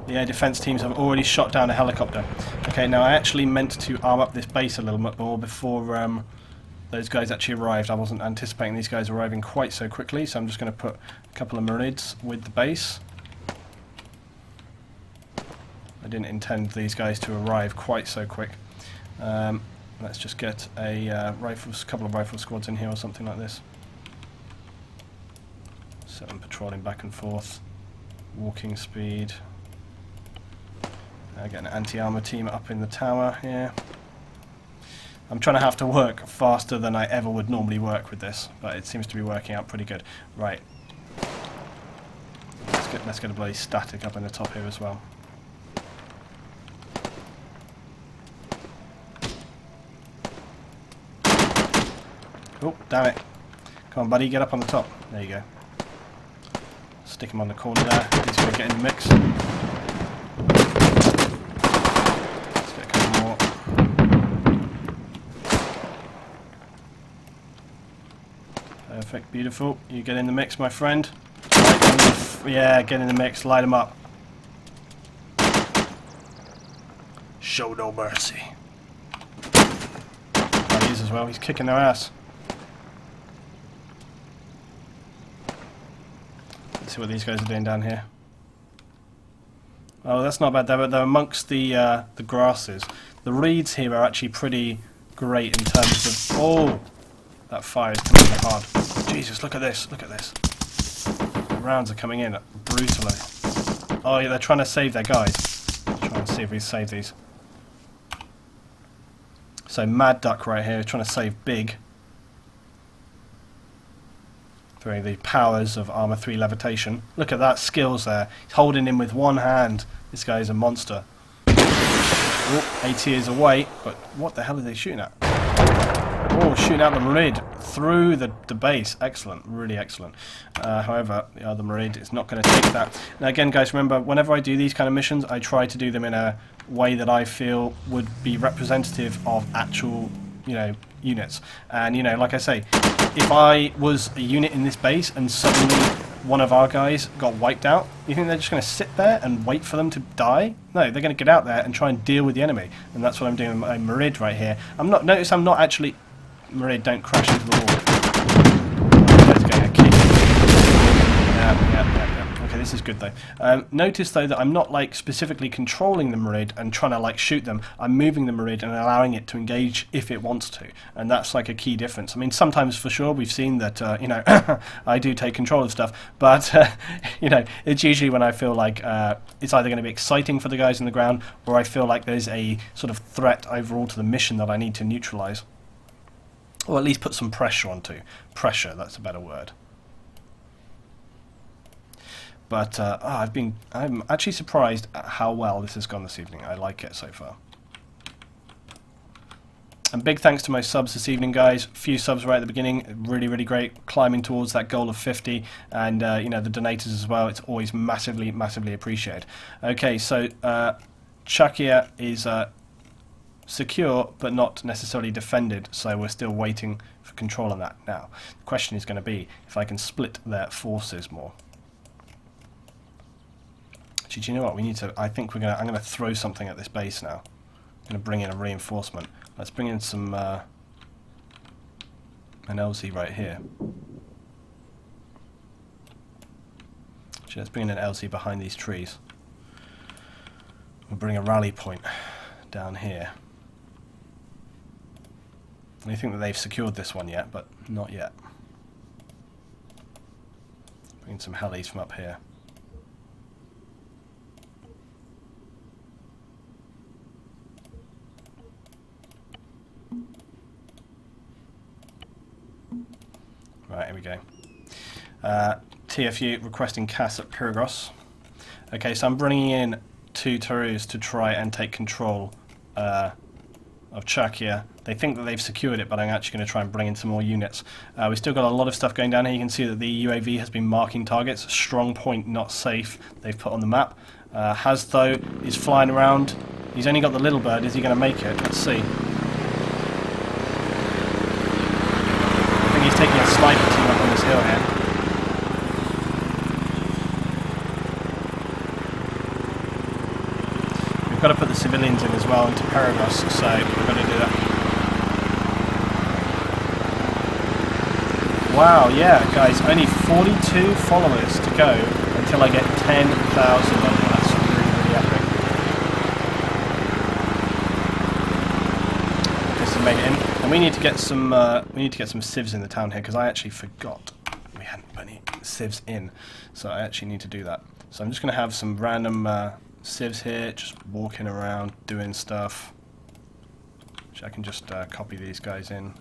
S1: The air defense teams have already shot down a helicopter. Okay, now I actually meant to arm up this base a little bit more before those guys actually arrived. I wasn't anticipating these guys arriving quite so quickly, so I'm just going to put a couple of Marids with the base. I didn't intend these guys to arrive quite so quick. Let's just get a couple of rifle squads in here or something like this. So I'm patrolling back and forth. Walking speed. Get an anti-armor team up in the tower here. I'm trying to have to work faster than I ever would normally work with this, but it seems to be working out pretty good. Right. Let's get a bloody static up in the top here as well. Oh, damn it. Come on, buddy, get up on the top. There you go. Stick him on the corner there. He's going to get in the mix. Let's get a couple more. Perfect, beautiful. You get in the mix, my friend. Yeah, get in the mix, light him up. Show no mercy. Oh, he is as well, he's kicking their ass. Let's see what these guys are doing down here. Oh, that's not bad. They're amongst the grasses. The reeds here are actually pretty great in terms of... Oh! That fire is coming in hard. Jesus, look at this. Look at this. The rounds are coming in brutally. Oh, yeah, they're trying to save their guys. Try and see if we save these. So, Mad Duck right here, trying to save Big. Through the powers of Armor 3 levitation. Look at that skills there. He's holding him with one hand. This guy is a monster. Oh, AT is away, but what the hell are they shooting at? Oh, shooting out the Marid through the base. Excellent, really excellent. However, the other Marid is not going to take that. Now again, guys, remember, whenever I do these kind of missions, I try to do them in a way that I feel would be representative of actual, units. And, like I say, if I was a unit in this base and suddenly one of our guys got wiped out, you think they're just going to sit there and wait for them to die? No, they're going to get out there and try and deal with the enemy. And that's what I'm doing with my Merid right here. Notice I'm not actually... Merid, don't crash into the wall. Oh, he's getting a kick. Yeah. Okay, this is good though. Notice though that I'm not like specifically controlling the Merid and trying to like shoot them. I'm moving the Merid and allowing it to engage if it wants to, and that's like a key difference. I mean, sometimes for sure we've seen that you know I do take control of stuff, but you know, it's usually when I feel like it's either going to be exciting for the guys on the ground, or I feel like there's a sort of threat overall to the mission that I need to neutralize, or at least put some pressure onto. Pressure, that's a better word. But I'm actually surprised at how well this has gone this evening. I like it so far. And big thanks to my subs this evening, guys. Few subs right at the beginning, really great. Climbing towards that goal of 50, and you know, the donators as well. It's always massively appreciated. Okay, so Chakia is secure, but not necessarily defended. So we're still waiting for control on that. Now, the question is going to be if I can split their forces more. Do you know what we need to? I think I'm going to throw something at this base now. I'm going to bring in a reinforcement. Let's bring in some an LZ right here. Actually, let's bring in an LZ behind these trees. We'll bring a rally point down here. I think that they've secured this one yet, but not yet. Bring in some helis from up here. Right, here we go. TFU requesting CAS at Pyrgos. Okay, so I'm bringing in 2 Tarus to try and take control of Chakia. They think that they've secured it, but I'm actually going to try and bring in some more units. We've still got a lot of stuff going down here. You can see that the UAV has been marking targets. Strong point, not safe, they've put on the map. Haztho is flying around. He's only got the little bird. Is he going to make it? Let's see. He's taking a sniper team up on this hill here. We've got to put the civilians in as well into Pyrgos, so we've got to do that. Wow, yeah, guys, only 42 followers to go until I get 10,000 on them. That's really epic. Just to make it in. And we need to get some civs in the town here, because I actually forgot we hadn't put any civs in, so I actually need to do that. So I'm just going to have some random civs here, just walking around doing stuff. Which I can just copy these guys in.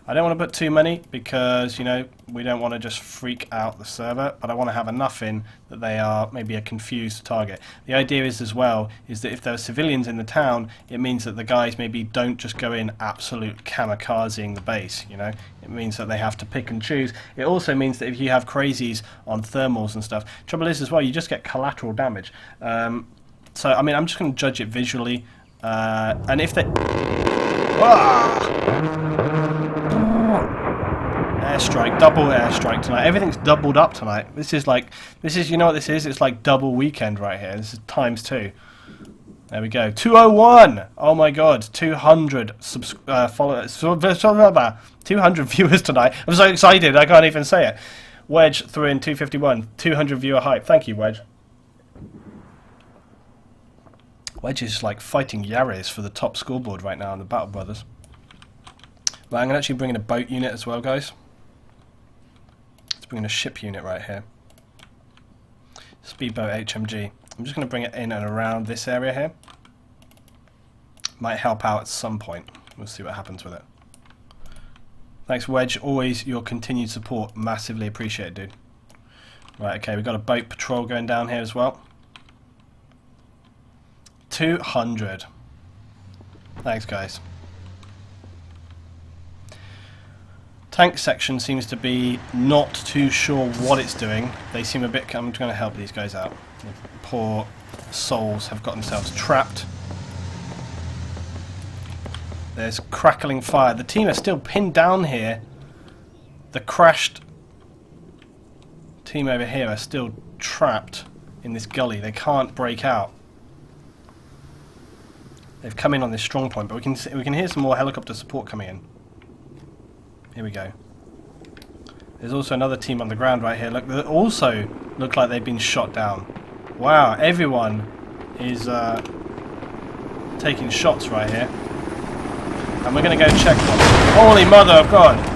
S1: I don't want to put too many because, you know, we don't want to just freak out the server, but I want to have enough in that they are maybe a confused target. The idea is as well is that if there are civilians in the town, it means that the guys maybe don't just go in absolute kamikazing the base, you know. It means that they have to pick and choose. It also means that if you have crazies on thermals and stuff, trouble is as well, you just get collateral damage. So, I mean, I'm just going to judge it visually, and if they... Airstrike, double airstrike tonight. Everything's doubled up tonight. This is, you know what this is? It's like double weekend right here. This is ×2. There we go. 201! Oh my god, 200 followers. 200 viewers tonight. I'm so excited, I can't even say it. Wedge threw in 251. 200 viewer hype. Thank you, Wedge. Wedge is like fighting ARES for the top scoreboard right now on the Battle Brothers. But I'm going to actually bring in a boat unit as well, guys. Let's bring in a ship unit right here. Speedboat HMG. I'm just going to bring it in and around this area here. Might help out at some point. We'll see what happens with it. Thanks, Wedge. Always your continued support. Massively appreciated, dude. Right, okay, we've got a boat patrol going down here as well. 200. Thanks, guys. Tank section seems to be not too sure what it's doing. They seem a bit... I'm trying to help these guys out. The poor souls have got themselves trapped. There's crackling fire. The team are still pinned down here. the crashed team over here are still trapped in this gully. They can't break out. They've come in on this strong point, but we can hear some more helicopter support coming in. Here we go. There's also another team on the ground right here. Look, they also look like they've been shot down. Wow, everyone is taking shots right here. And we're going to go check them. Holy mother of God!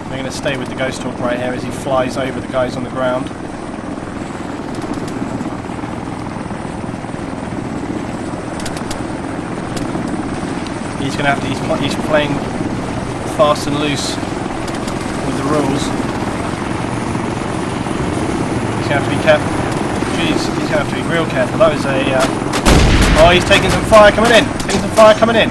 S1: We're going to stay with the Ghost Hawk right here as he flies over the guys on the ground. He's going to have to. He's playing fast and loose with the rules. He's going to have to be careful. Jeez, he's going to have to be real careful. That was a. Oh, he's taking some fire coming in. Taking some fire coming in.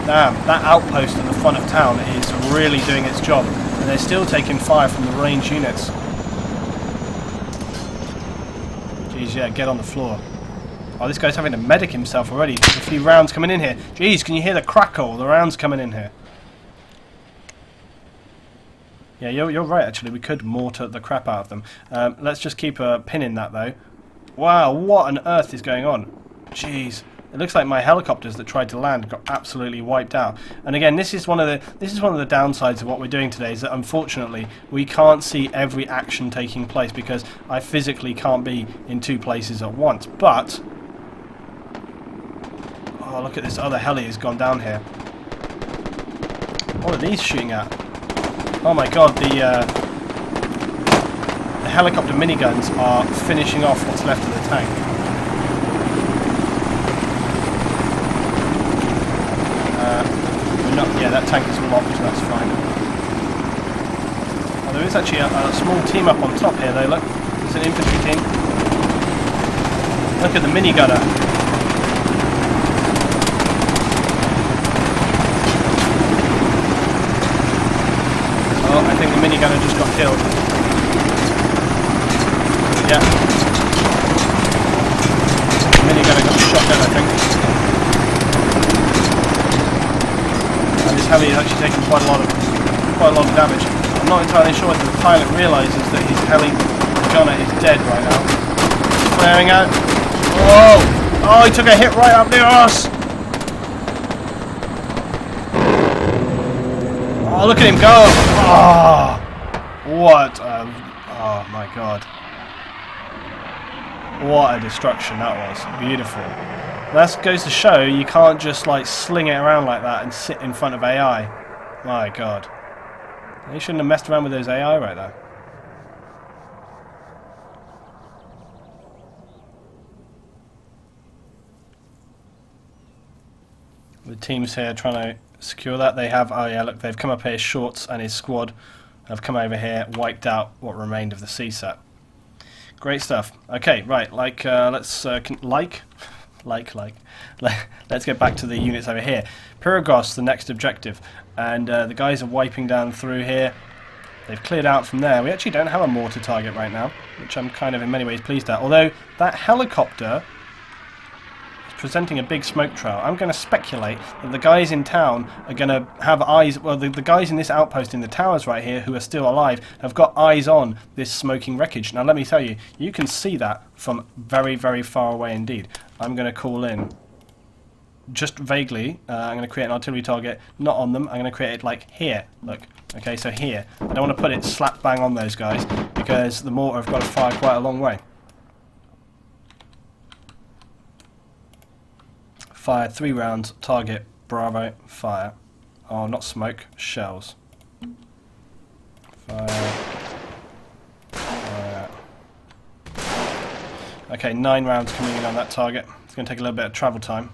S1: Damn, that outpost at the front of town is really doing its job, and they're still taking fire from the range units. Jeez, yeah, get on the floor. Oh, this guy's having to medic himself already. There's a few rounds coming in here. Jeez, can you hear the crackle? The rounds coming in here. Yeah, you're right, actually. We could mortar the crap out of them. Let's just keep a pin in that, though. Wow, what on earth is going on? Jeez. It looks like my helicopters that tried to land got absolutely wiped out. And again, this is one of the downsides of what we're doing today, is that unfortunately we can't see every action taking place because I physically can't be in two places at once. But oh, look at this other heli has gone down here. What are these shooting at? Oh my God, the helicopter miniguns are finishing off what's left of the tank. Yeah, that tank is locked, that's fine. Oh, there is actually a small team up on top here though, look. There's an infantry team. Look at the minigunner. Oh, I think the minigunner just got killed. Yeah. The minigunner got shot dead, I think. And this heli is actually taking quite a lot of damage. I'm not entirely sure whether the pilot realises that his heli gunner is dead right now. He's flaring out. Whoa! Oh, he took a hit right up the arse! Oh, look at him go! Oh, what a... Oh my God. What a destruction that was. Beautiful. That goes to show you can't just like sling it around like that and sit in front of AI. My God. They shouldn't have messed around with those AI right there. The team's here trying to secure that. They have, oh yeah, look, they've come up here. Shorts and his squad have come over here, wiped out what remained of the CSAT. Great stuff. Okay, right, let's let's get back to the units over here. Pyrgos, the next objective, and the guys are wiping down through here. They've cleared out from there. We actually don't have a mortar target right now, which I'm kind of in many ways pleased at. Although that helicopter is presenting a big smoke trail. I'm going to speculate that the guys in town are going to have eyes. Well, the guys in this outpost in the towers right here who are still alive have got eyes on this smoking wreckage. Now let me tell you, you can see that from very, very far away indeed. I'm going to call in just vaguely. I'm going to create an artillery target, not on them. I'm going to create it like here. Look, okay, so here. I don't want to put it slap bang on those guys because the mortar have got to fire quite a long way. Fired 3 rounds, target, Bravo, fire. Oh, not smoke, shells. Fire. Fire. Okay, 9 rounds coming in on that target. It's going to take a little bit of travel time.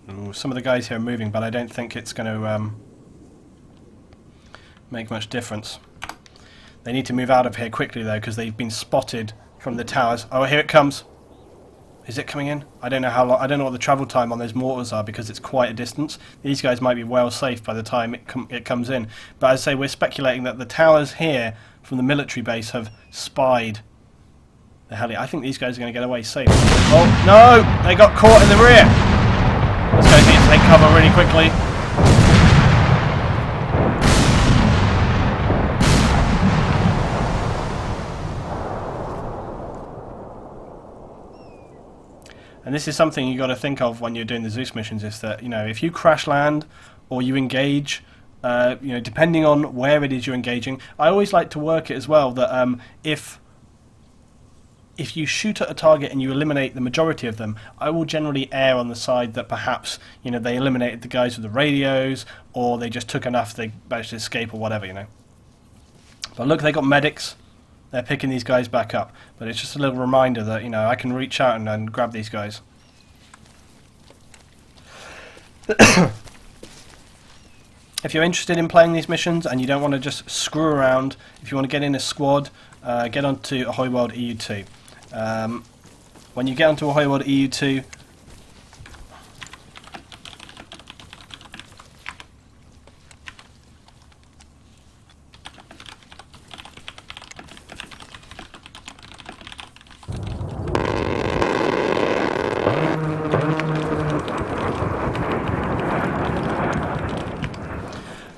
S1: Ooh, some of the guys here are moving, but I don't think it's going to make much difference. They need to move out of here quickly though, because they've been spotted from the towers. Oh, here it comes. Is it coming in? I don't know how long. I don't know what the travel time on those mortars are because it's quite a distance. These guys might be well safe by the time it comes in. But as I say, we're speculating that the towers here from the military base have spied the heli. I think these guys are going to get away safe. Oh, no! They got caught in the rear! Those guys need to take cover really quickly. And this is something you got to think of when you're doing the ZEUS missions, is that, you know, if you crash land or you engage, you know, depending on where it is you're engaging, I always like to work it as well that if you shoot at a target and you eliminate the majority of them, I will generally err on the side that perhaps, you know, they eliminated the guys with the radios, or they just took enough they managed to escape or whatever, you know. But look, they got medics. They're picking these guys back up, but it's just a little reminder that, you know, I can reach out and grab these guys. If you're interested in playing these missions and you don't want to just screw around, if you want to get in a squad, get onto Ahoy World EU2. When you get onto Ahoy World EU2,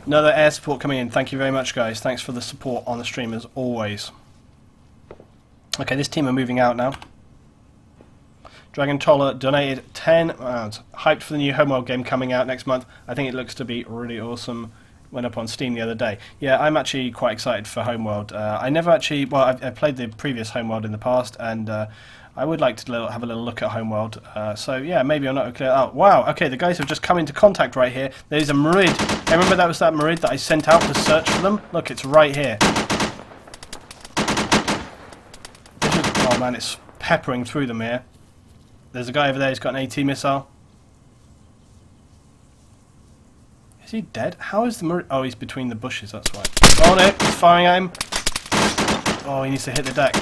S1: another air support coming in. Thank you very much, guys. Thanks for the support on the stream as always. Okay, this team are moving out now. Dragon Toller donated 10 rounds. Hyped for the new Homeworld game coming out next month. I think it looks to be really awesome. Went up on Steam the other day. Yeah, I'm actually quite excited for Homeworld. I never actually... Well, I've played the previous Homeworld in the past, and I would like to have a little look at Homeworld. So, yeah, maybe I'm not clear. Oh, wow. Okay, the guys have just come into contact right here. There's a Marid. I remember that was that Marid that I sent out to search for them? Look, it's right here. Oh, man, it's peppering through them here. There's a guy over there who's got an AT missile. Is he dead? How is the Marid? Oh, he's between the bushes, that's why. Oh, no, he's firing at him. Oh, he needs to hit the deck.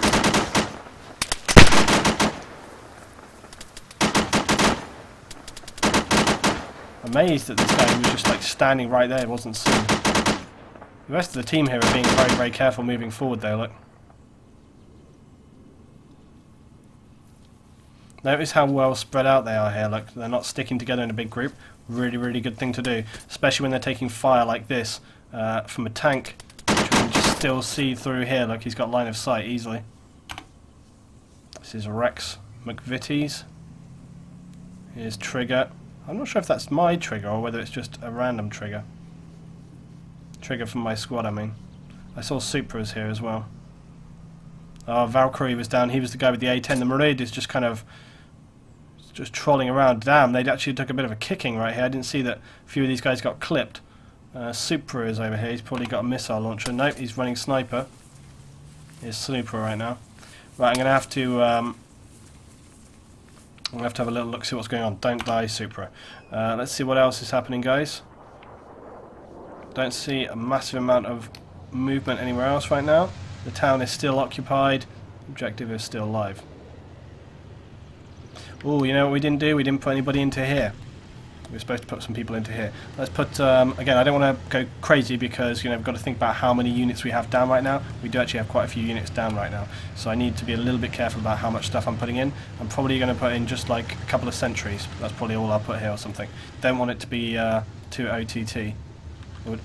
S1: Amazed that this guy was just like standing right there, wasn't seen. The rest of the team here are being very, very careful moving forward though, look. Notice how well spread out they are here, look. They're not sticking together in a big group. Really, really good thing to do. Especially when they're taking fire like this from a tank, which we can just still see through here. Look, he's got line of sight easily. This is Rex McVitie's. Here's Trigger. I'm not sure if that's my trigger or whether it's just a random trigger. Trigger from my squad, I mean. I saw Supra's here as well. Oh, Valkyrie was down. He was the guy with the A10. The Marid is just kind of just trolling around. Damn, they actually took a bit of a kicking right here. I didn't see that a few of these guys got clipped. Supra is over here. He's probably got a missile launcher. Nope, he's running sniper. Here's Supra right now. Right, I'm going to have to... I'm going to have a little look, see what's going on. Don't die, Supra. Let's see what else is happening, guys. Don't see a massive amount of movement anywhere else right now. The town is still occupied. Objective is still live. Oh, you know what we didn't do? We didn't put anybody into here. We were supposed to put some people into here. Let's put, again, I don't want to go crazy because, you know, we've got to think about how many units we have down right now. We do actually have quite a few units down right now. So I need to be a little bit careful about how much stuff I'm putting in. I'm probably going to put in just like a couple of sentries. That's probably all I'll put here or something. Don't want it to be too OTT.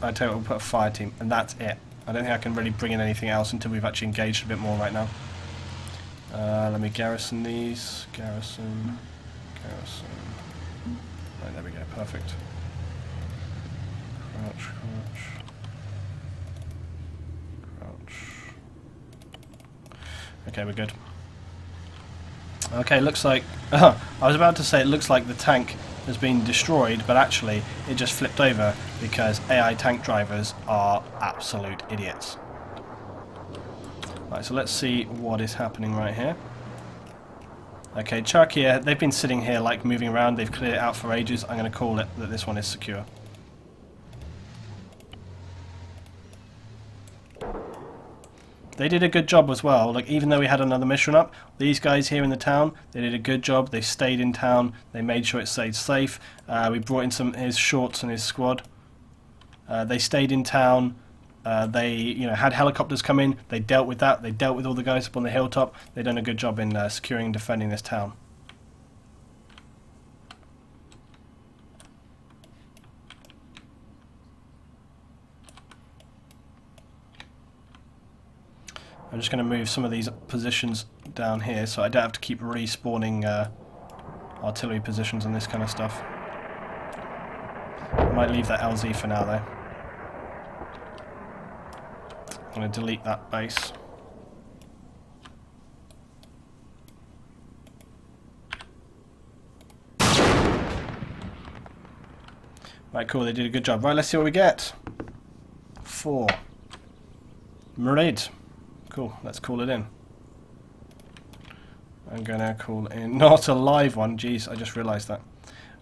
S1: I tell you what, we'll put a fire team, and that's it. I don't think I can really bring in anything else until we've actually engaged a bit more right now. Let me garrison these. Garrison. Right, there we go, perfect. Crouch. Okay, we're good. Okay, looks like... I was about to say it looks like the tank has been destroyed, but actually it just flipped over because AI tank drivers are absolute idiots. Right, so let's see what is happening right here. Okay, Chuck here, they've been sitting here like moving around, they've cleared it out for ages. I'm going to call it that this one is secure. They did a good job as well, like even though we had another mission up, these guys here in the town, they did a good job, they stayed in town, they made sure it stayed safe. We brought in his shorts and his squad. They stayed in town, They had helicopters come in. They dealt with that. They dealt with all the guys up on the hilltop. They've done a good job in securing and defending this town. I'm just going to move some of these positions down here so I don't have to keep respawning artillery positions and this kind of stuff. I might leave that LZ for now though. I'm going to delete that base. Right, cool, they did a good job. Right, let's see what we get. 4. Marid. Cool, let's call it in. I'm going to call in... Not a live one, jeez, I just realised that.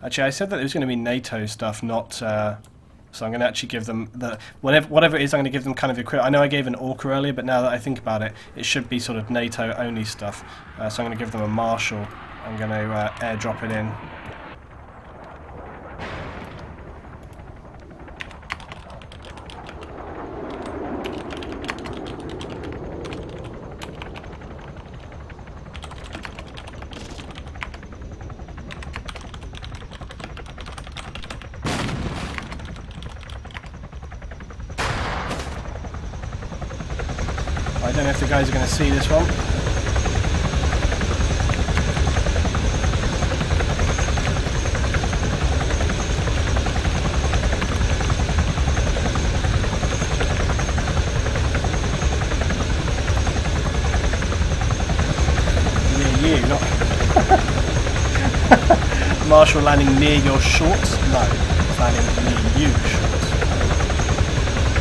S1: Actually, I said that it was going to be NATO stuff, not... so I'm going to actually give them the... Whatever it is, I'm going to give them kind of equipment. I know I gave an Orca earlier, but now that I think about it, it should be sort of NATO-only stuff. So I'm going to give them a Marshall. I'm going to airdrop it in. I don't know if the guys are going to see this one. Near you, not... Marshall landing near your shorts? No, it's landing near you shorts.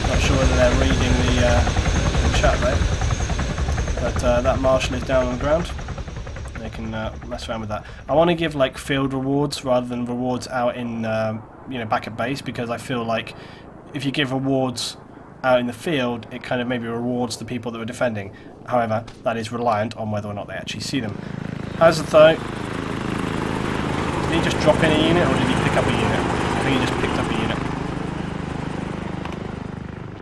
S1: Not sure whether they're reading the chat there. But that Marshal is down on the ground. They can mess around with that. I want to give like field rewards rather than rewards out in back at base, because I feel like if you give rewards out in the field, it kind of maybe rewards the people that were defending. However, that is reliant on whether or not they actually see them. How's the though? Did he just drop in a unit or did he pick up a unit? I think he just picked up a unit.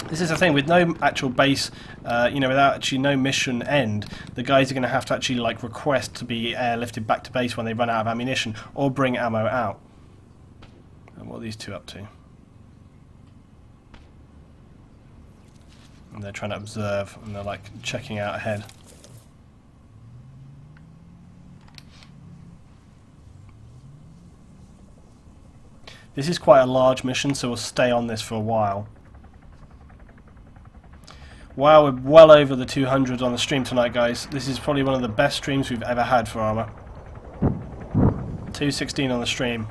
S1: This is the thing, with no actual base, without actually no mission end, the guys are going to have to actually like request to be airlifted back to base when they run out of ammunition, or bring ammo out. And what are these two up to? And they're trying to observe, and they're like checking out ahead. This is quite a large mission, so we'll stay on this for a while. Wow, we're well over the 200 on the stream tonight, guys. This is probably one of the best streams we've ever had for Arma. 216 on the stream.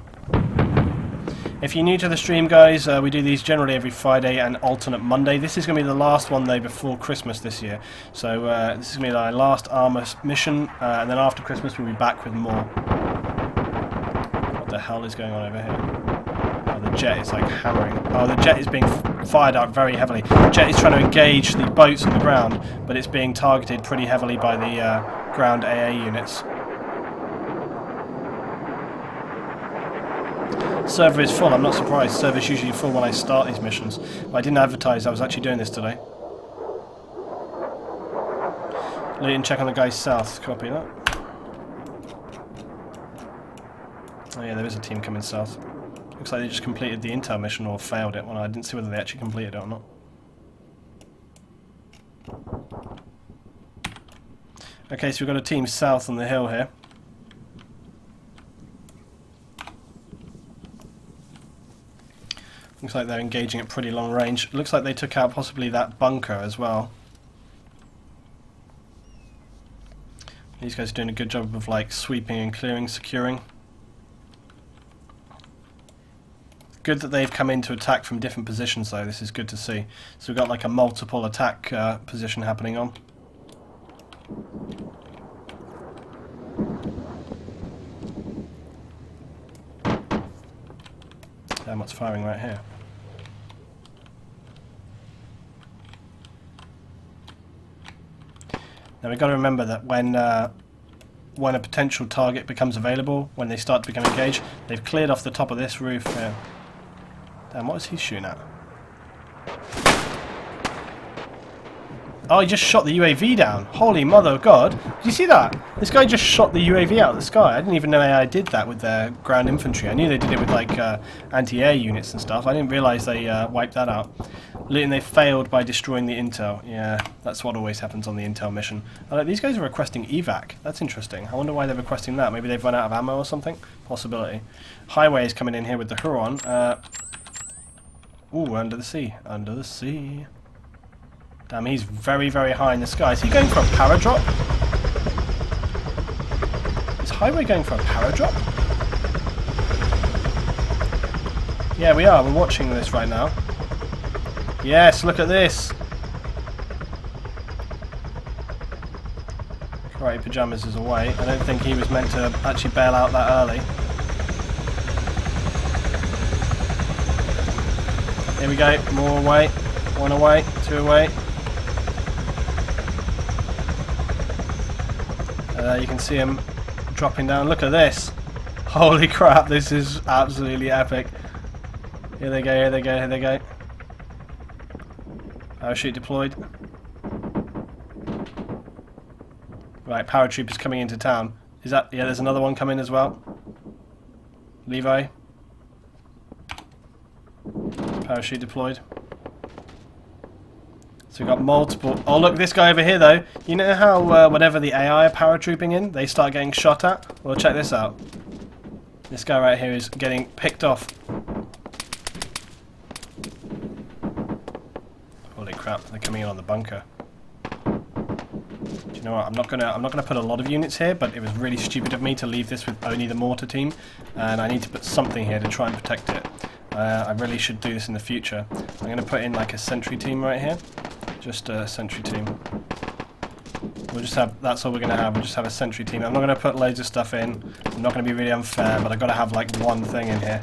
S1: If you're new to the stream, guys, we do these generally every Friday and alternate Monday. This is going to be the last one, though, before Christmas this year. So this is going to be our last Arma mission, and then after Christmas we'll be back with more. What the hell is going on over here? Oh, the jet is like hammering. Oh, the jet is being fired up very heavily. The jet is trying to engage the boats on the ground, but it's being targeted pretty heavily by the ground AA units. Server is full. I'm not surprised. Server's usually full when I start these missions. But I didn't advertise I was actually doing this today. Loot and check on the guys south. Copy that. Oh yeah, there is a team coming south. Looks like they just completed the intel mission or failed it. Well, I didn't see whether they actually completed it or not. Okay, so we've got a team south on the hill here. Looks like they're engaging at pretty long range. Looks like they took out possibly that bunker as well. These guys are doing a good job of like sweeping and clearing, securing. Good that they've come in to attack from different positions though, this is good to see. So we've got like a multiple attack position happening on. Damn, what's firing right here? Now we've got to remember that when a potential target becomes available, when they start to become engaged, they've cleared off the top of this roof here. Damn, what is he shooting at? Oh, he just shot the UAV down. Holy mother of God. Did you see that? This guy just shot the UAV out of the sky. I didn't even know AI did that with their ground infantry. I knew they did it with like anti-air units and stuff. I didn't realise they wiped that out. And they failed by destroying the intel. Yeah, that's what always happens on the intel mission. These guys are requesting evac. That's interesting. I wonder why they're requesting that. Maybe they've run out of ammo or something? Possibility. Highway is coming in here with the Huron. Ooh, under the sea. Under the sea. Damn, he's very, very high in the sky. Is he going for a paradrop? Is Highway going for a paradrop? Yeah, we are. We're watching this right now. Yes, look at this. Karate Pajamas is away. I don't think he was meant to actually bail out that early. Here we go. More away. One away. Two away. You can see him dropping down. Look at this. Holy crap, this is absolutely epic. Here they go, here they go, here they go. Parachute deployed. Right, paratroopers coming into town. Is that... yeah, there's another one coming as well. Levi. Parachute deployed. So we've got multiple... oh, look, this guy over here, though. You know how whenever the AI are paratrooping in, they start getting shot at? Well, check this out. This guy right here is getting picked off. Holy crap, they're coming in on the bunker. Do you know what? I'm not gonna put a lot of units here, but it was really stupid of me to leave this with only the mortar team, and I need to put something here to try and protect it. I really should do this in the future. I'm going to put in like a sentry team right here. Just a sentry team. We'll just have, that's all we're going to have, we'll just have a sentry team. I'm not going to put loads of stuff in. I'm not going to be really unfair, but I've got to have like one thing in here.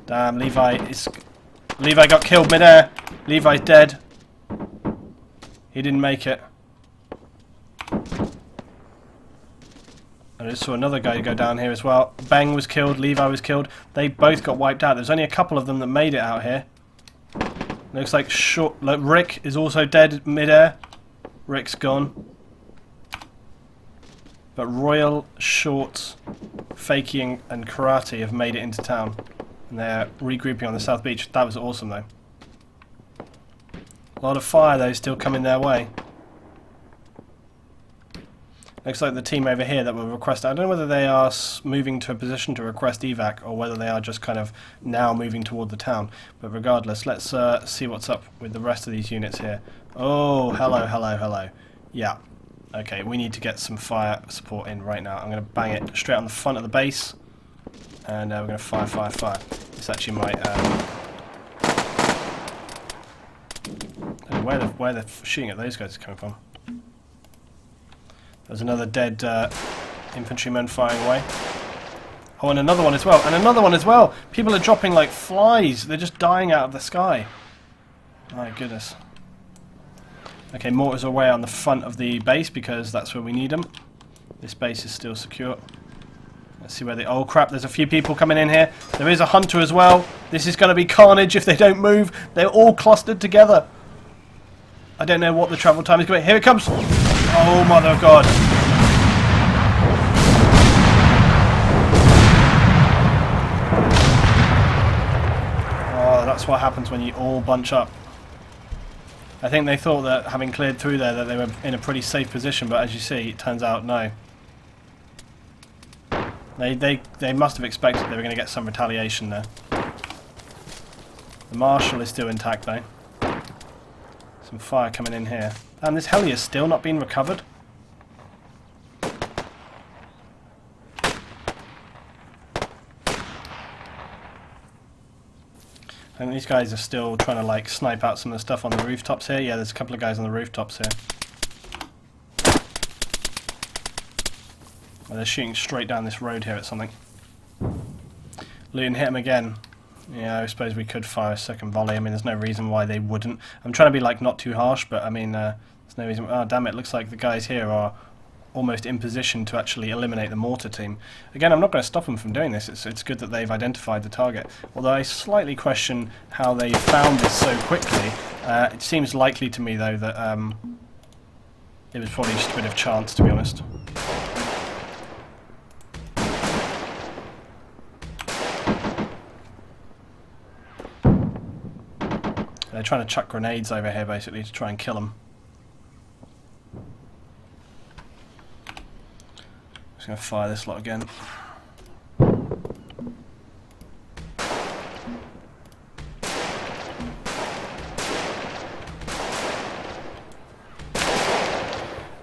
S1: Damn, Levi got killed mid-air. Levi's dead. He didn't make it. I just saw another guy go down here as well. Bang was killed, Levi was killed. They both got wiped out. There's only a couple of them that made it out here. Looks like Rick is also dead mid-air. Rick's gone. But Royal, Short, Fakey and Karate have made it into town. And they're regrouping on the South Beach. That was awesome though. A lot of fire though still coming their way. Looks like the team over here that will request... I don't know whether they are moving to a position to request evac or whether they are just kind of now moving toward the town. But regardless, let's see what's up with the rest of these units here. Oh, hello, hello, hello. Yeah. Okay, we need to get some fire support in right now. I'm going to bang it straight on the front of the base. And we're going to fire, fire, fire. This actually might... I don't know where the shooting at those guys is coming from. There's another dead infantryman firing away. Oh, and another one as well. And another one as well. People are dropping like flies. They're just dying out of the sky. My goodness. Okay, mortars are away on the front of the base because that's where we need them. This base is still secure. Let's see where they... oh crap, there's a few people coming in here. There is a hunter as well. This is going to be carnage if they don't move. They're all clustered together. I don't know what the travel time is going to be. Here it comes. Oh, mother of God. Oh, that's what happens when you all bunch up. I think they thought that having cleared through there that they were in a pretty safe position, but as you see, it turns out no. They must have expected they were going to get some retaliation there. The Marshal is still intact though. Some fire coming in here. And this heli is still not being recovered. I think these guys are still trying to like snipe out some of the stuff on the rooftops here. Yeah, there's a couple of guys on the rooftops here. Well, they're shooting straight down this road here at something. Luton hit him again. Yeah, I suppose we could fire a second volley. I mean, there's no reason why they wouldn't. I'm trying to be like not too harsh, but I mean, there's no reason. Oh, damn it! Looks like the guys here are almost in position to actually eliminate the mortar team. Again, I'm not going to stop them from doing this. It's good that they've identified the target. Although I slightly question how they found this so quickly. It seems likely to me, though, that it was probably just a bit of chance, to be honest. They're trying to chuck grenades over here, basically, to try and kill them. Just going to fire this lot again.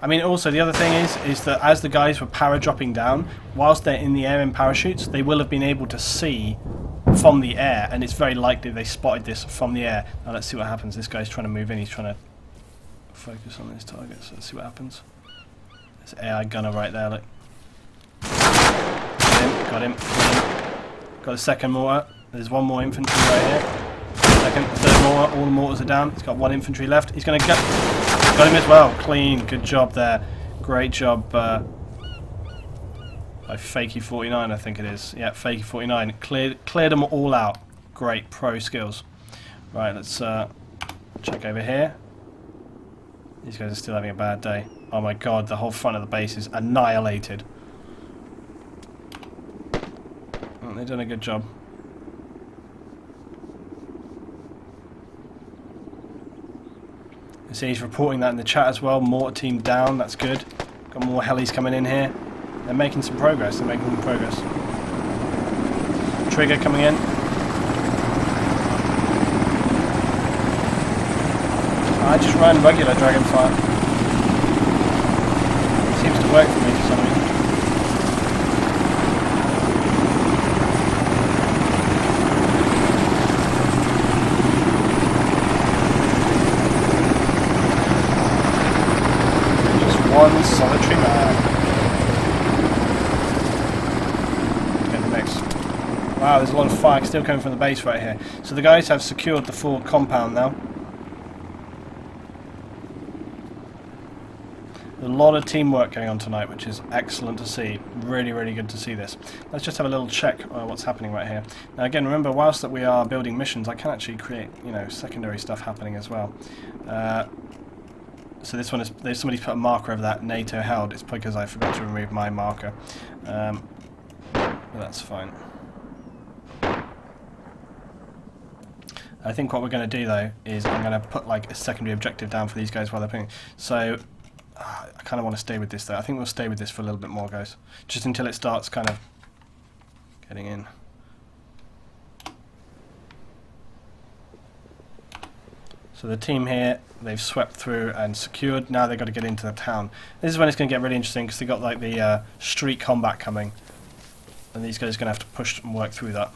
S1: I mean, also the other thing is that as the guys were para-dropping down, whilst they're in the air in parachutes, they will have been able to see from the air, and it's very likely they spotted this from the air. Now let's see what happens. This guy's trying to move in. He's trying to focus on his targets. Let's see what happens. There's an AI gunner right there. Look. Got him. Got a second mortar. There's one more infantry right here. Second, third mortar. All the mortars are down. He's got one infantry left. He's going to get. Got him as well. Clean. Good job there. Great job. By Fakey49, I think it is. Yeah, Fakey49 cleared them all out. Great pro skills. Right, let's check over here. These guys are still having a bad day. Oh my god, the whole front of the base is annihilated. Oh, they've done a good job. You see he's reporting that in the chat as well. Mortar team down, that's good. Got more helis coming in here. They're making some progress. They're making some progress. Trigger coming in. I just ran regular Dragonfyre. Seems to work for me for some reason. Just one solitary man. Wow, there's a lot of fire still coming from the base right here. So the guys have secured the full compound now. A lot of teamwork going on tonight, which is excellent to see. Really, really good to see this. Let's just have a little check what's happening right here. Now again, remember, whilst that we are building missions, I can actually create, you know, secondary stuff happening as well. So this one is, there's somebody's put a marker over that NATO held. It's because I forgot to remove my marker. But that's fine. I think what we're going to do though is I'm going to put like a secondary objective down for these guys while they're pinging. So I kind of want to stay with this though. I think we'll stay with this for a little bit more, guys, just until it starts kind of getting in. So the team here, they've swept through and secured. Now they've got to get into the town. This is when it's going to get really interesting because they've got like the street combat coming, and these guys are going to have to push and work through that.